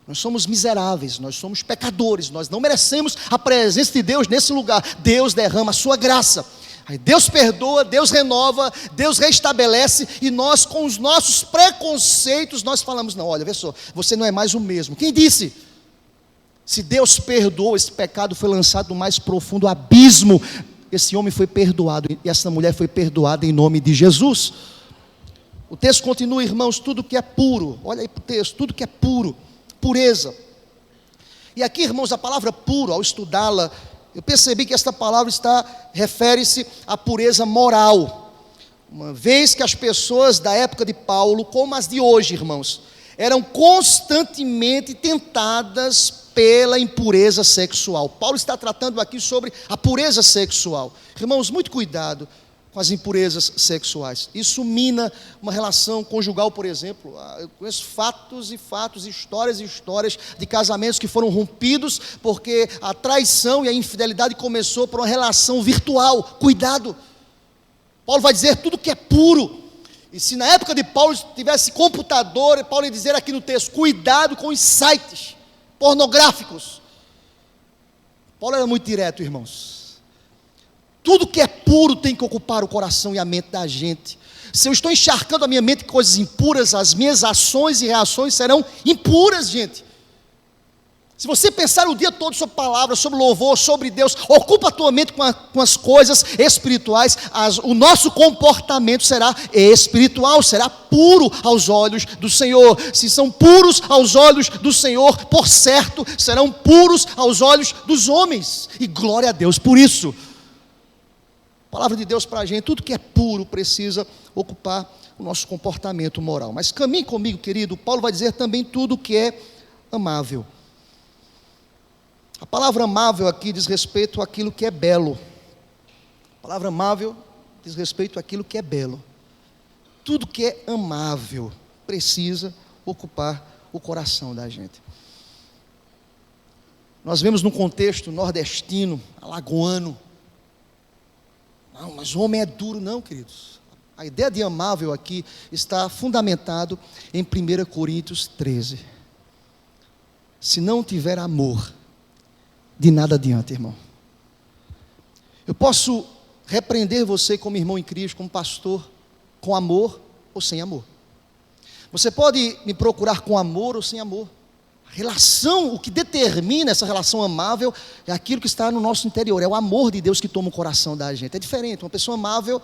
[SPEAKER 3] Nós somos miseráveis, nós somos pecadores, nós não merecemos a presença de Deus nesse lugar. Deus derrama a sua graça. Aí Deus perdoa, Deus renova, Deus restabelece, e nós, com os nossos preconceitos, nós falamos: não, olha, vê só, você não é mais o mesmo. Quem disse? Se Deus perdoou, esse pecado foi lançado no mais profundo abismo. Esse homem foi perdoado, e essa mulher foi perdoada em nome de Jesus. O texto continua, irmãos: tudo que é puro, olha aí para o texto, tudo que é puro, pureza. E aqui, irmãos, a palavra puro, ao estudá-la, eu percebi que esta palavra refere-se à pureza moral. Uma vez que as pessoas da época de Paulo, como as de hoje, irmãos, eram constantemente tentadas pela impureza sexual. Paulo está tratando aqui sobre a pureza sexual. Irmãos, muito cuidado com as impurezas sexuais. Isso mina uma relação conjugal, por exemplo. Eu conheço fatos e fatos, histórias e histórias de casamentos que foram rompidos porque a traição e a infidelidade começou por uma relação virtual. Cuidado. Paulo vai dizer tudo que é puro. E se na época de Paulo tivesse computador, Paulo ia dizer aqui no texto: cuidado com os sites pornográficos. Paulo era muito direto, irmãos. Tudo que é puro tem que ocupar o coração e a mente da gente. Se eu estou encharcando a minha mente com coisas impuras, as minhas ações e reações serão impuras, gente. Se você pensar o dia todo sobre palavras, sobre louvor, sobre Deus, ocupa a tua mente com as coisas espirituais, o nosso comportamento será espiritual, será puro aos olhos do Senhor. Se são puros aos olhos do Senhor, por certo, serão puros aos olhos dos homens. E glória a Deus por isso. Palavra de Deus para a gente: tudo que é puro precisa ocupar o nosso comportamento moral. Mas caminhe comigo, querido. Paulo vai dizer também tudo que é amável. A palavra amável aqui diz respeito àquilo que é belo. A palavra amável diz respeito àquilo que é belo. Tudo que é amável precisa ocupar o coração da gente. Nós vemos no contexto nordestino, alagoano. Não, mas o homem é duro. Não, queridos. A ideia de amável aqui está fundamentado em 1 Coríntios 13. Se não tiver amor, de nada adianta, irmão. Eu posso repreender você como irmão em Cristo, como pastor, com amor ou sem amor. Você pode me procurar com amor ou sem amor. A relação, o que determina essa relação amável é aquilo que está no nosso interior, é o amor de Deus que toma o coração da gente. É diferente. Uma pessoa amável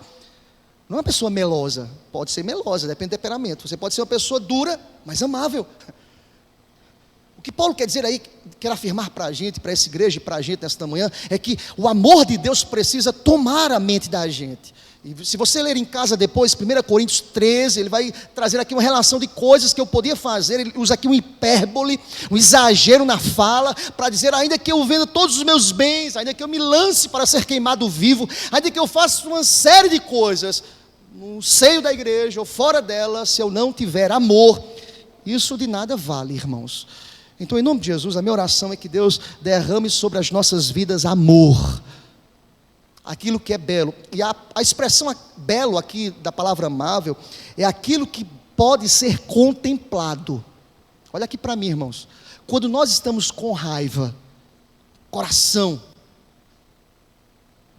[SPEAKER 3] não é uma pessoa melosa. Pode ser melosa, depende do temperamento. Você pode ser uma pessoa dura, mas amável. O que Paulo quer dizer aí, quer afirmar para a gente, para essa igreja e para a gente nesta manhã, é que o amor de Deus precisa tomar a mente da gente. E se você ler em casa depois, 1 Coríntios 13, ele vai trazer aqui uma relação de coisas que eu podia fazer. Ele usa aqui um hipérbole, um exagero na fala, para dizer: ainda que eu venda todos os meus bens, ainda que eu me lance para ser queimado vivo, ainda que eu faça uma série de coisas, no seio da igreja ou fora dela, se eu não tiver amor, isso de nada vale, irmãos. Então, em nome de Jesus, a minha oração é que Deus derrame sobre as nossas vidas amor, aquilo que é belo. E a expressão belo aqui da palavra amável é aquilo que pode ser contemplado. Olha aqui para mim, irmãos. Quando nós estamos com raiva, coração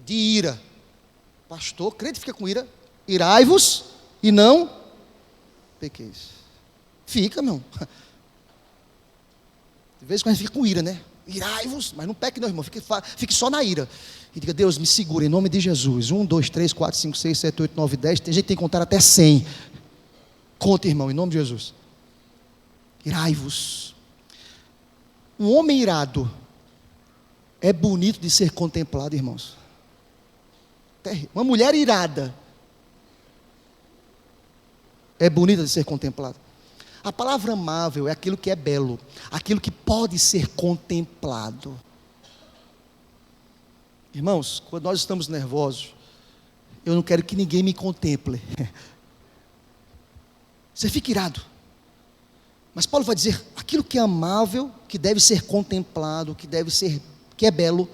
[SPEAKER 3] de ira, pastor, crente fica com ira, irai-vos e não pequeis. Fica, meu. De vez em quando a gente fica com ira, né? Irai-vos, mas não peque não, irmão. Fique só na ira. E diga, Deus, me segura em nome de Jesus. 1, 2, 3, 4, 5, 6, 7, 8, 9, 10. Tem gente que tem que contar até 100. Conta, irmão, em nome de Jesus. Irai-vos. Um homem irado é bonito de ser contemplado, irmãos. Uma mulher irada é bonita de ser contemplada. A palavra amável é aquilo que é belo, aquilo que pode ser contemplado. Irmãos, quando nós estamos nervosos, eu não quero que ninguém me contemple. Você fica irado. Mas Paulo vai dizer, aquilo que é amável, que deve ser contemplado, que é belo,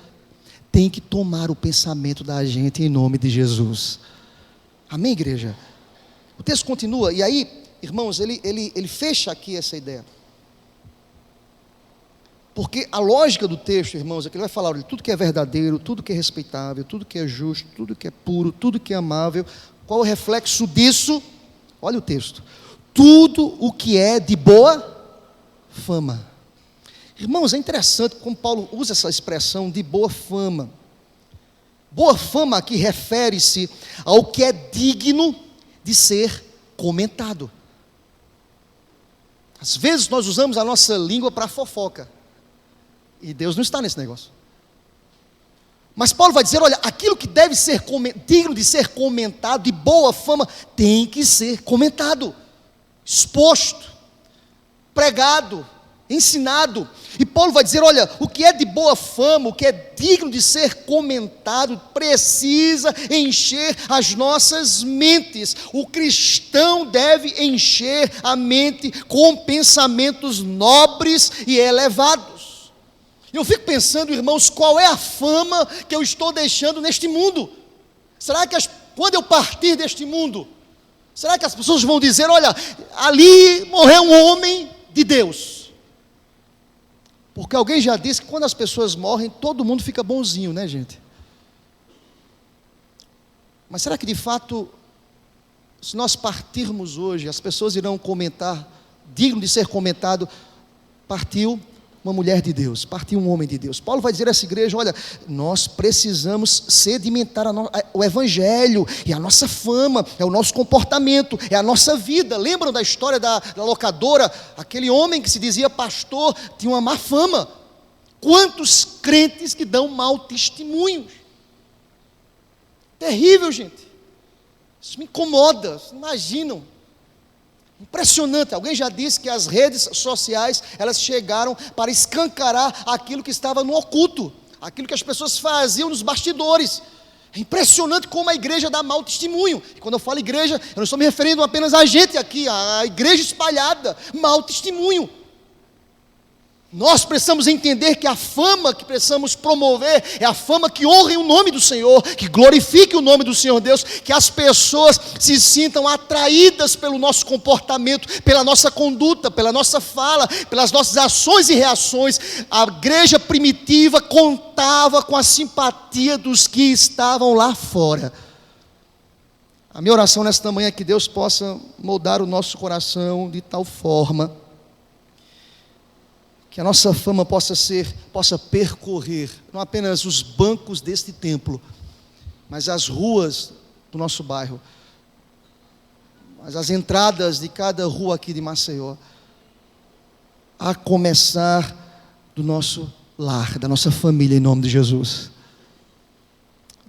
[SPEAKER 3] tem que tomar o pensamento da gente em nome de Jesus. Amém, igreja? O texto continua, e aí, irmãos, ele fecha aqui essa ideia. Porque a lógica do texto, irmãos, é que ele vai falar, olha, tudo que é verdadeiro, tudo que é respeitável, tudo que é justo, tudo que é puro, tudo que é amável. Qual é o reflexo disso? Olha o texto. Tudo o que é de boa fama. Irmãos, é interessante como Paulo usa essa expressão de boa fama. Boa fama aqui refere-se ao que é digno de ser comentado. Às vezes nós usamos a nossa língua para fofoca. E Deus não está nesse negócio. Mas Paulo vai dizer, olha, aquilo que deve ser digno de ser comentado, de boa fama, tem que ser comentado, exposto, pregado, ensinado. E Paulo vai dizer, olha, o que é de boa fama, o que é digno de ser comentado, precisa encher as nossas mentes. O cristão deve encher a mente com pensamentos nobres e elevados. Eu fico pensando, irmãos, qual é a fama que eu estou deixando neste mundo? Será que quando eu partir deste mundo, será que as pessoas vão dizer, olha, ali morreu um homem de Deus? Porque alguém já disse que quando as pessoas morrem, todo mundo fica bonzinho, né, gente? Mas será que de fato, se nós partirmos hoje, as pessoas irão comentar, digno de ser comentado, partiu uma mulher de Deus, partiu um homem de Deus. Paulo vai dizer a essa igreja, olha, nós precisamos sedimentar o evangelho, e a nossa fama, é o nosso comportamento, é a nossa vida. Lembram da história da locadora? Aquele homem que se dizia pastor, tinha uma má fama. Quantos crentes que dão mau testemunhos? Terrível, gente. Isso me incomoda, vocês imaginam? Impressionante. Alguém já disse que as redes sociais, elas chegaram para escancarar aquilo que estava no oculto, aquilo que as pessoas faziam nos bastidores. É impressionante como a igreja dá mau testemunho. E quando eu falo igreja, eu não estou me referindo apenas a gente aqui, a igreja espalhada, mau testemunho. Nós precisamos entender que a fama que precisamos promover é a fama que honre o nome do Senhor, que glorifique o nome do Senhor Deus, que as pessoas se sintam atraídas pelo nosso comportamento, pela nossa conduta, pela nossa fala, pelas nossas ações e reações. A igreja primitiva contava com a simpatia dos que estavam lá fora. A minha oração nesta manhã é que Deus possa moldar o nosso coração de tal forma que a nossa fama possa percorrer, não apenas os bancos deste templo, mas as ruas do nosso bairro, mas as entradas de cada rua aqui de Maceió, a começar do nosso lar, da nossa família, em nome de Jesus.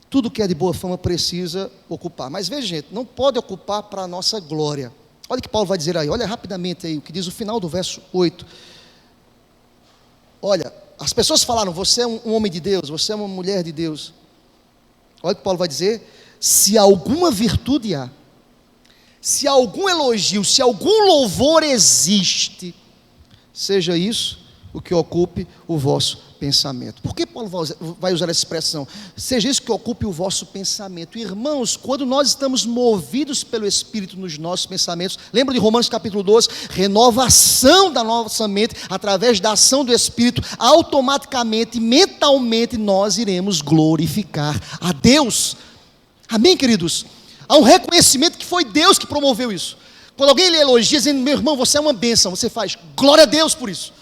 [SPEAKER 3] Tudo que é de boa fama precisa ocupar, mas veja, gente, não pode ocupar para a nossa glória. Olha o que Paulo vai dizer aí, olha rapidamente aí o que diz o final do verso 8. Olha, as pessoas falaram, você é um homem de Deus, você é uma mulher de Deus. Olha o que Paulo vai dizer, se alguma virtude há, se algum elogio, se algum louvor existe, seja isso o que ocupe o vosso pensamento. Por que Paulo vai usar essa expressão? Seja isso que ocupe o vosso pensamento. Irmãos, quando nós estamos movidos pelo Espírito nos nossos pensamentos, lembra de Romanos capítulo 12? Renovação da nossa mente, através da ação do Espírito, automaticamente, mentalmente, nós iremos glorificar a Deus. Amém, queridos? Há um reconhecimento que foi Deus que promoveu isso. Quando alguém lhe elogia, dizendo, meu irmão, você é uma bênção, você faz, glória a Deus por isso.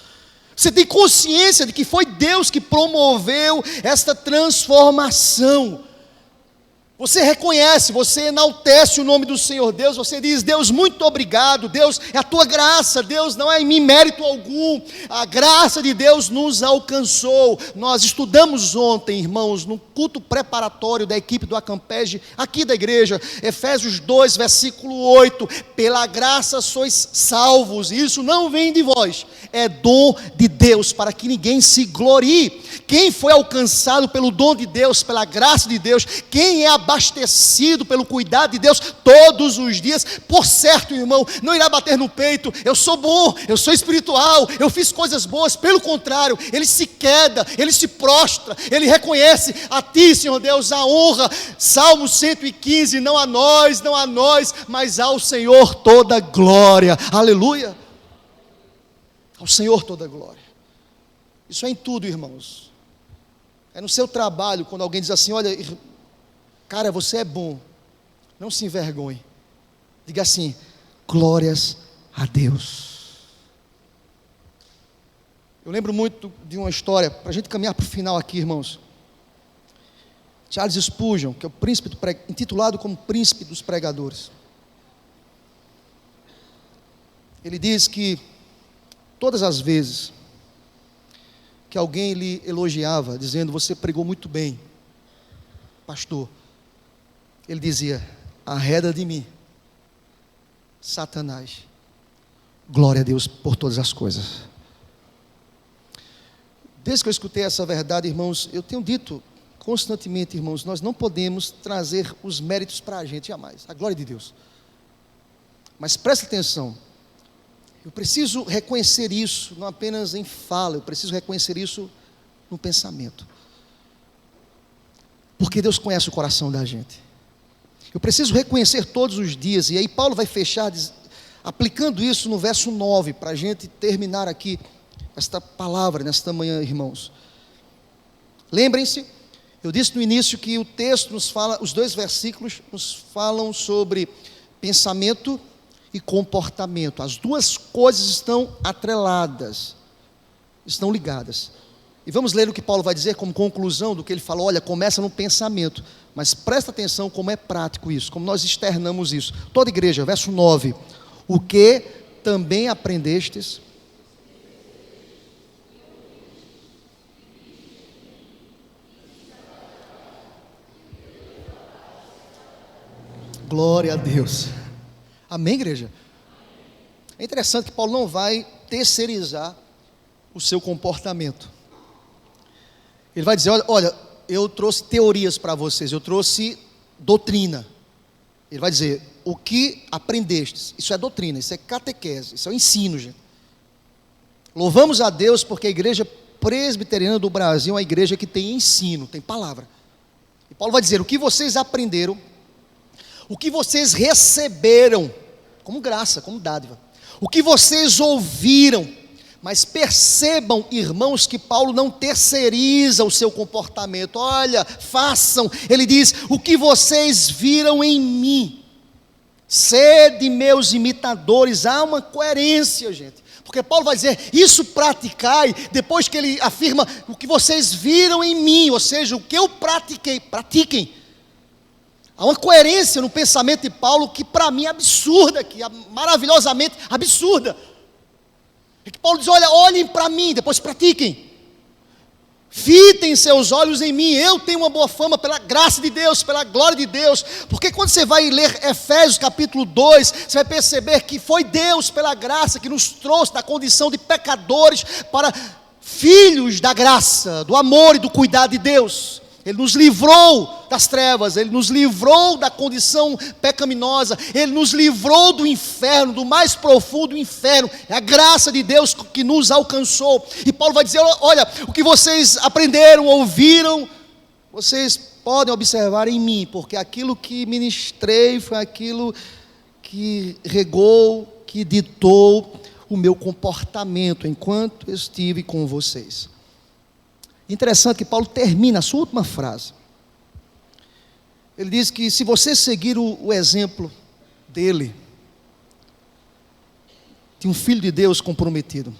[SPEAKER 3] Você tem consciência de que foi Deus que promoveu esta transformação. Você reconhece, você enaltece o nome do Senhor Deus, você diz, Deus, muito obrigado, Deus, é a tua graça, Deus, não é em mim mérito algum, a graça de Deus nos alcançou. Nós estudamos ontem, irmãos, no culto preparatório da equipe do Acampege, aqui da igreja, Efésios 2, versículo 8, pela graça sois salvos, e isso não vem de vós, é dom de Deus, para que ninguém se glorie. Quem foi alcançado pelo dom de Deus, pela graça de Deus, quem é abastecido pelo cuidado de Deus todos os dias, por certo, irmão, não irá bater no peito, eu sou bom, eu sou espiritual, eu fiz coisas boas, pelo contrário, ele se queda, ele se prostra, ele reconhece a ti, Senhor Deus, a honra. Salmo 115, não a nós, mas ao Senhor toda glória, aleluia, ao Senhor toda glória. Isso é em tudo, irmãos, é no seu trabalho, quando alguém diz assim, olha, cara, você é bom, não se envergonhe, diga assim, glórias a Deus. Eu lembro muito de uma história, para a gente caminhar para o final aqui, irmãos. Charles Spurgeon, que é o príncipe intitulado como príncipe dos pregadores, ele diz que todas as vezes que alguém lhe elogiava, dizendo, você pregou muito bem, pastor, ele dizia, arreda de mim, Satanás, glória a Deus por todas as coisas. Desde que eu escutei essa verdade, irmãos, eu tenho dito constantemente, irmãos, nós não podemos trazer os méritos para a gente, jamais, a glória de Deus. Mas preste atenção, eu preciso reconhecer isso, não apenas em fala, eu preciso reconhecer isso no pensamento. Porque Deus conhece o coração da gente. Eu preciso reconhecer todos os dias, e aí Paulo vai fechar, aplicando isso no verso 9, para a gente terminar aqui esta palavra, nesta manhã, irmãos. Lembrem-se, eu disse no início que o texto nos fala, os 2 versículos nos falam sobre pensamento e comportamento. As duas coisas estão atreladas, estão ligadas. E vamos ler o que Paulo vai dizer como conclusão do que ele falou. Olha, começa no pensamento, mas presta atenção como é prático isso, como nós externamos isso. Toda igreja, verso 9, o que também aprendestes, glória a Deus, amém, igreja? É interessante que Paulo não vai terceirizar o seu comportamento. Ele vai dizer, olha, eu trouxe teorias para vocês, eu trouxe doutrina. Ele vai dizer, o que aprendestes, isso é doutrina, isso é catequese, isso é o ensino, gente. Louvamos a Deus porque a igreja presbiteriana do Brasil é uma igreja que tem ensino, tem palavra. E Paulo vai dizer, o que vocês aprenderam, o que vocês receberam, como graça, como dádiva, o que vocês ouviram, mas percebam, irmãos, que Paulo não terceiriza o seu comportamento. Olha, façam, ele diz, o que vocês viram em mim, sede meus imitadores. Há uma coerência, gente, porque Paulo vai dizer, isso praticai, depois que ele afirma, o que vocês viram em mim, ou seja, o que eu pratiquei, pratiquem. Há uma coerência no pensamento de Paulo que para mim é absurda, que é maravilhosamente absurda. É que Paulo diz, olha, olhem para mim, depois pratiquem. Fitem seus olhos em mim, eu tenho uma boa fama pela graça de Deus, pela glória de Deus. Porque quando você vai ler Efésios capítulo 2, você vai perceber que foi Deus pela graça que nos trouxe da condição de pecadores para filhos da graça, do amor e do cuidado de Deus. Ele nos livrou das trevas, Ele nos livrou da condição pecaminosa, Ele nos livrou do inferno, do mais profundo inferno. É a graça de Deus que nos alcançou. E Paulo vai dizer, olha, o que vocês aprenderam, ouviram, vocês podem observar em mim, porque aquilo que ministrei foi aquilo que regou, que ditou o meu comportamento enquanto estive com vocês. Interessante que Paulo termina a sua última frase. Ele diz que se você seguir o exemplo dele, de um filho de Deus comprometido.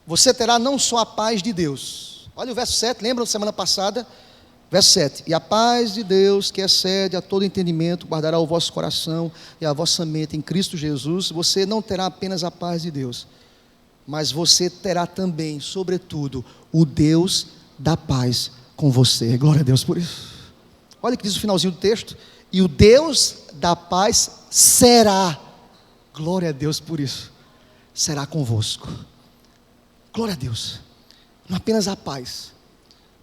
[SPEAKER 3] Você terá não só a paz de Deus. Olha o verso 7, lembra da semana passada? Verso 7, e a paz de Deus, que excede a todo entendimento, guardará o vosso coração e a vossa mente em Cristo Jesus. Você não terá apenas a paz de Deus, mas você terá também, sobretudo, o Deus da paz com você. Glória a Deus por isso. Olha o que diz o finalzinho do texto, e o Deus da paz será, glória a Deus por isso, será convosco. Glória a Deus, não apenas a paz,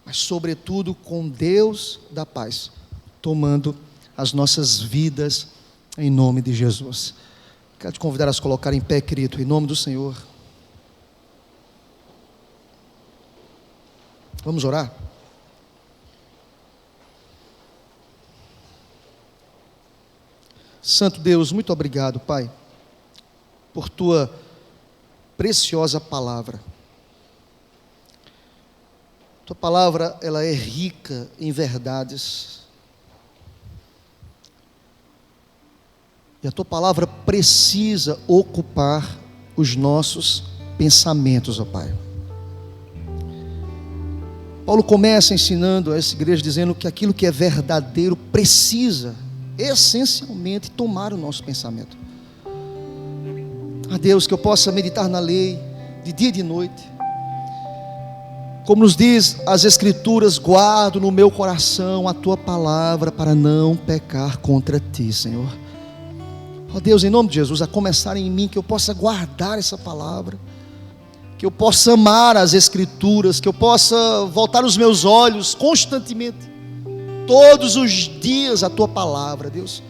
[SPEAKER 3] mas sobretudo com Deus da paz, tomando as nossas vidas em nome de Jesus. Quero te convidar a se colocar em pé, querido, em nome do Senhor. Vamos orar? Santo Deus, muito obrigado, Pai, por tua preciosa palavra. Tua palavra, ela é rica em verdades. E a tua palavra precisa ocupar os nossos pensamentos, ó Pai. Paulo começa ensinando a essa igreja dizendo que aquilo que é verdadeiro precisa essencialmente tomar o nosso pensamento. Deus, que eu possa meditar na lei de dia e de noite. Como nos diz as Escrituras, guardo no meu coração a tua palavra para não pecar contra ti, Senhor. Ó Deus, em nome de Jesus, a começar em mim, que eu possa guardar essa palavra, que eu possa amar as Escrituras, que eu possa voltar os meus olhos constantemente, todos os dias, a tua palavra, Deus.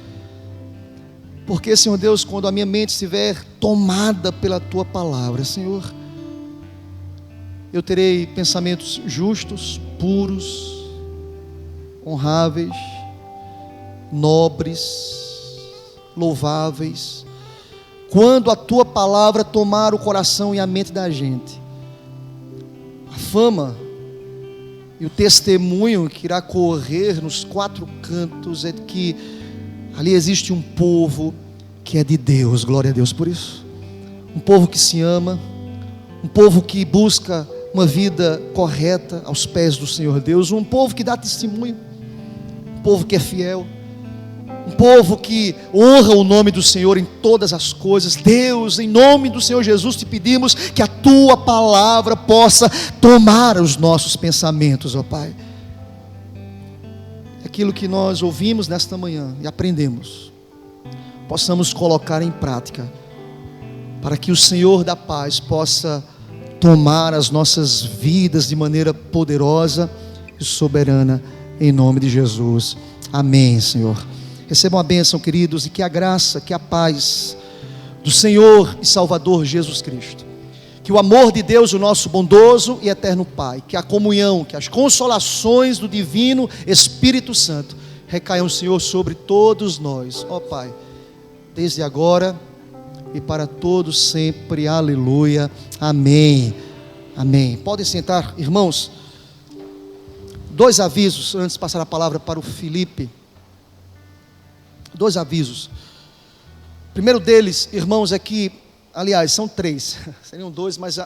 [SPEAKER 3] Porque, Senhor Deus, quando a minha mente estiver tomada pela tua palavra, Senhor, eu terei pensamentos justos, puros, honráveis, nobres, louváveis. Quando a tua palavra tomar o coração e a mente da gente, a fama e o testemunho que irá correr nos quatro cantos é de que ali existe um povo que é de Deus. Glória a Deus por isso. Um povo que se ama, um povo que busca uma vida correta aos pés do Senhor Deus, um povo que dá testemunho, um povo que é fiel, um povo que honra o nome do Senhor em todas as coisas. Deus, em nome do Senhor Jesus, te pedimos que a tua palavra possa tomar os nossos pensamentos, ó Pai. Aquilo que nós ouvimos nesta manhã e aprendemos, possamos colocar em prática, para que o Senhor da paz possa tomar as nossas vidas de maneira poderosa e soberana, em nome de Jesus. Amém, Senhor. Recebam a bênção, queridos, e que a graça, que a paz do Senhor e Salvador Jesus Cristo, que o amor de Deus, o nosso bondoso e eterno Pai, que a comunhão, que as consolações do divino Espírito Santo recaiam, Senhor, sobre todos nós, ó Pai, desde agora e para todos sempre. Aleluia. Amém. Amém. Podem sentar, irmãos. Dois avisos antes de passar a palavra para o Felipe. Dois avisos. O primeiro deles, irmãos, é que, aliás, são três, seriam dois, mas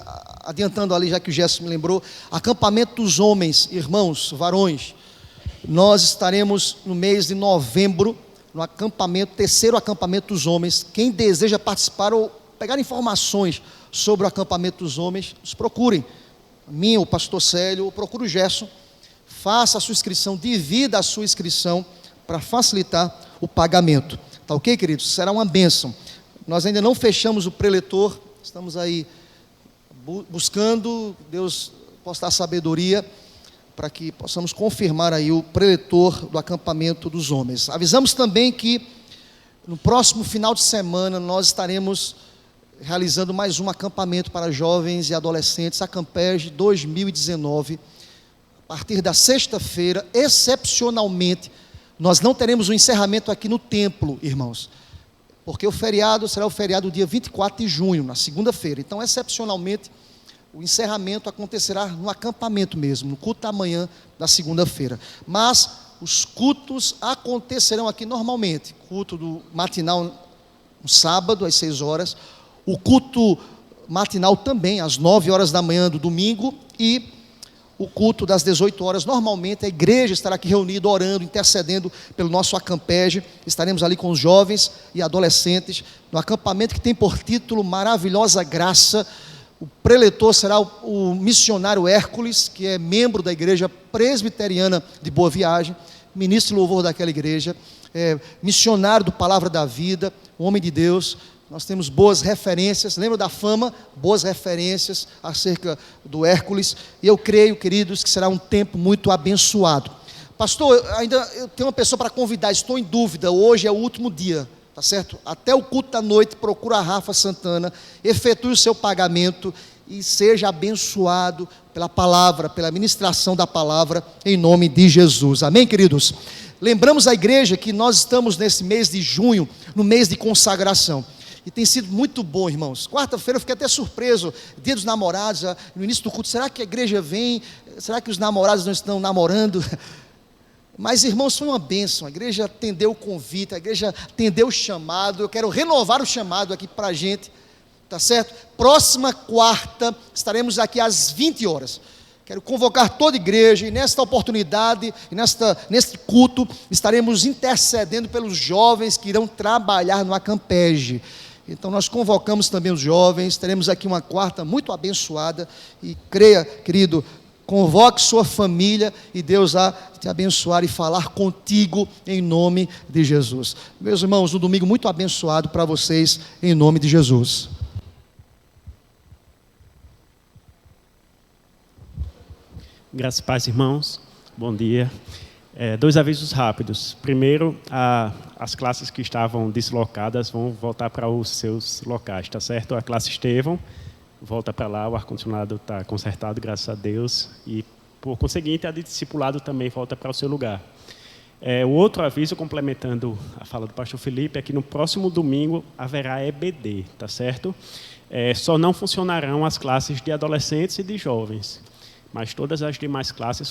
[SPEAKER 3] adiantando ali, já que o Gerson me lembrou, acampamento dos homens, irmãos, varões. Nós estaremos no mês de novembro, no acampamento, terceiro acampamento dos homens. Quem deseja participar ou pegar informações sobre o acampamento dos homens, nos procurem. A mim, o pastor Célio, ou procure o Gerson. Faça a sua inscrição, divida a sua inscrição para facilitar o pagamento. Tá ok, queridos? Será uma bênção. Nós ainda não fechamos o preletor, estamos aí buscando, Deus possa dar sabedoria para que possamos confirmar aí o preletor do acampamento dos homens. Avisamos também que no próximo final de semana nós estaremos realizando mais um acampamento para jovens e adolescentes, a Campege 2019, a partir da sexta-feira. Excepcionalmente, nós não teremos o encerramento aqui no templo, irmãos, porque o feriado será o feriado dia 24 de junho, na segunda-feira. Então, excepcionalmente, o encerramento acontecerá no acampamento mesmo, no culto da manhã da segunda-feira. Mas os cultos acontecerão aqui normalmente. Culto do matinal um sábado às 6 horas, o culto matinal também, às 9 horas da manhã do domingo, e o culto das 18 horas. Normalmente a igreja estará aqui reunida, orando, intercedendo pelo nosso acampege. Estaremos ali com os jovens e adolescentes, no acampamento que tem por título Maravilhosa Graça. O preletor será o missionário Hércules, que é membro da igreja presbiteriana de Boa Viagem, ministro de louvor daquela igreja, missionário do Palavra da Vida, homem de Deus. Nós temos boas referências, lembra da fama? Boas referências acerca do Hércules, e eu creio, queridos, que será um tempo muito abençoado. Pastor, eu tenho uma pessoa para convidar, estou em dúvida, hoje é o último dia, tá certo? Até o culto da noite, procura a Rafa Santana, efetue o seu pagamento e seja abençoado pela palavra, pela ministração da palavra, em nome de Jesus, amém, queridos? Lembramos a igreja que nós estamos nesse mês de junho, no mês de consagração. E tem sido muito bom, irmãos. Quarta-feira eu fiquei até surpreso, dia dos namorados, no início do culto. Será que a igreja vem? Será que os namorados não estão namorando? Mas, irmãos, foi uma bênção. A igreja atendeu o convite, a igreja atendeu o chamado. Eu quero renovar o chamado aqui para a gente, tá certo? Próxima quarta, estaremos aqui às 20 horas. Quero convocar toda a igreja, e nesta oportunidade, e neste culto, estaremos intercedendo pelos jovens que irão trabalhar no acampege. Então nós convocamos também os jovens, teremos aqui uma quarta muito abençoada, e creia, querido, convoque sua família, e Deus há de te abençoar e falar contigo, em nome de Jesus. Meus irmãos, um domingo muito abençoado para vocês, em nome de Jesus.
[SPEAKER 4] Graças e paz, irmãos. Bom dia. 2 avisos rápidos. Primeiro, as classes que estavam deslocadas vão voltar para os seus locais, tá certo? A classe Estevão volta para lá, o ar-condicionado está consertado, graças a Deus. E, por conseguinte, a de discipulado também volta para o seu lugar. O outro aviso, complementando a fala do pastor Felipe, é que no próximo domingo haverá EBD, tá certo? Só não funcionarão as classes de adolescentes e de jovens, mas todas as demais classes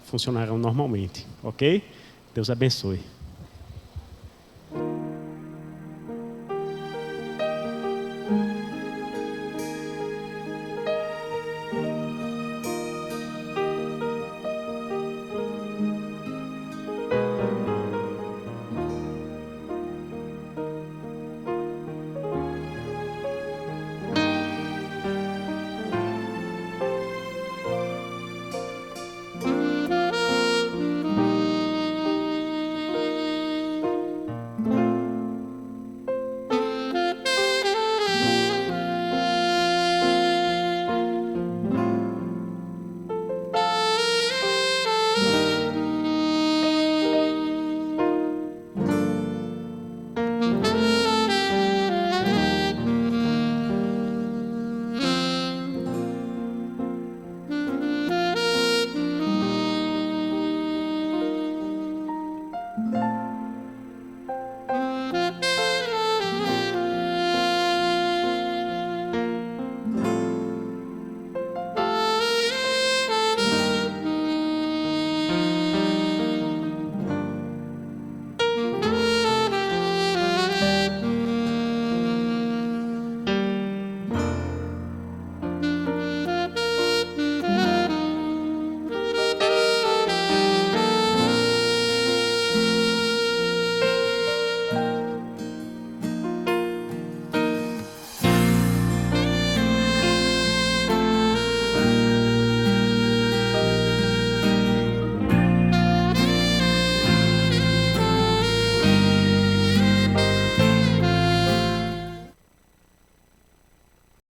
[SPEAKER 4] funcionarão normalmente, ok? Deus abençoe.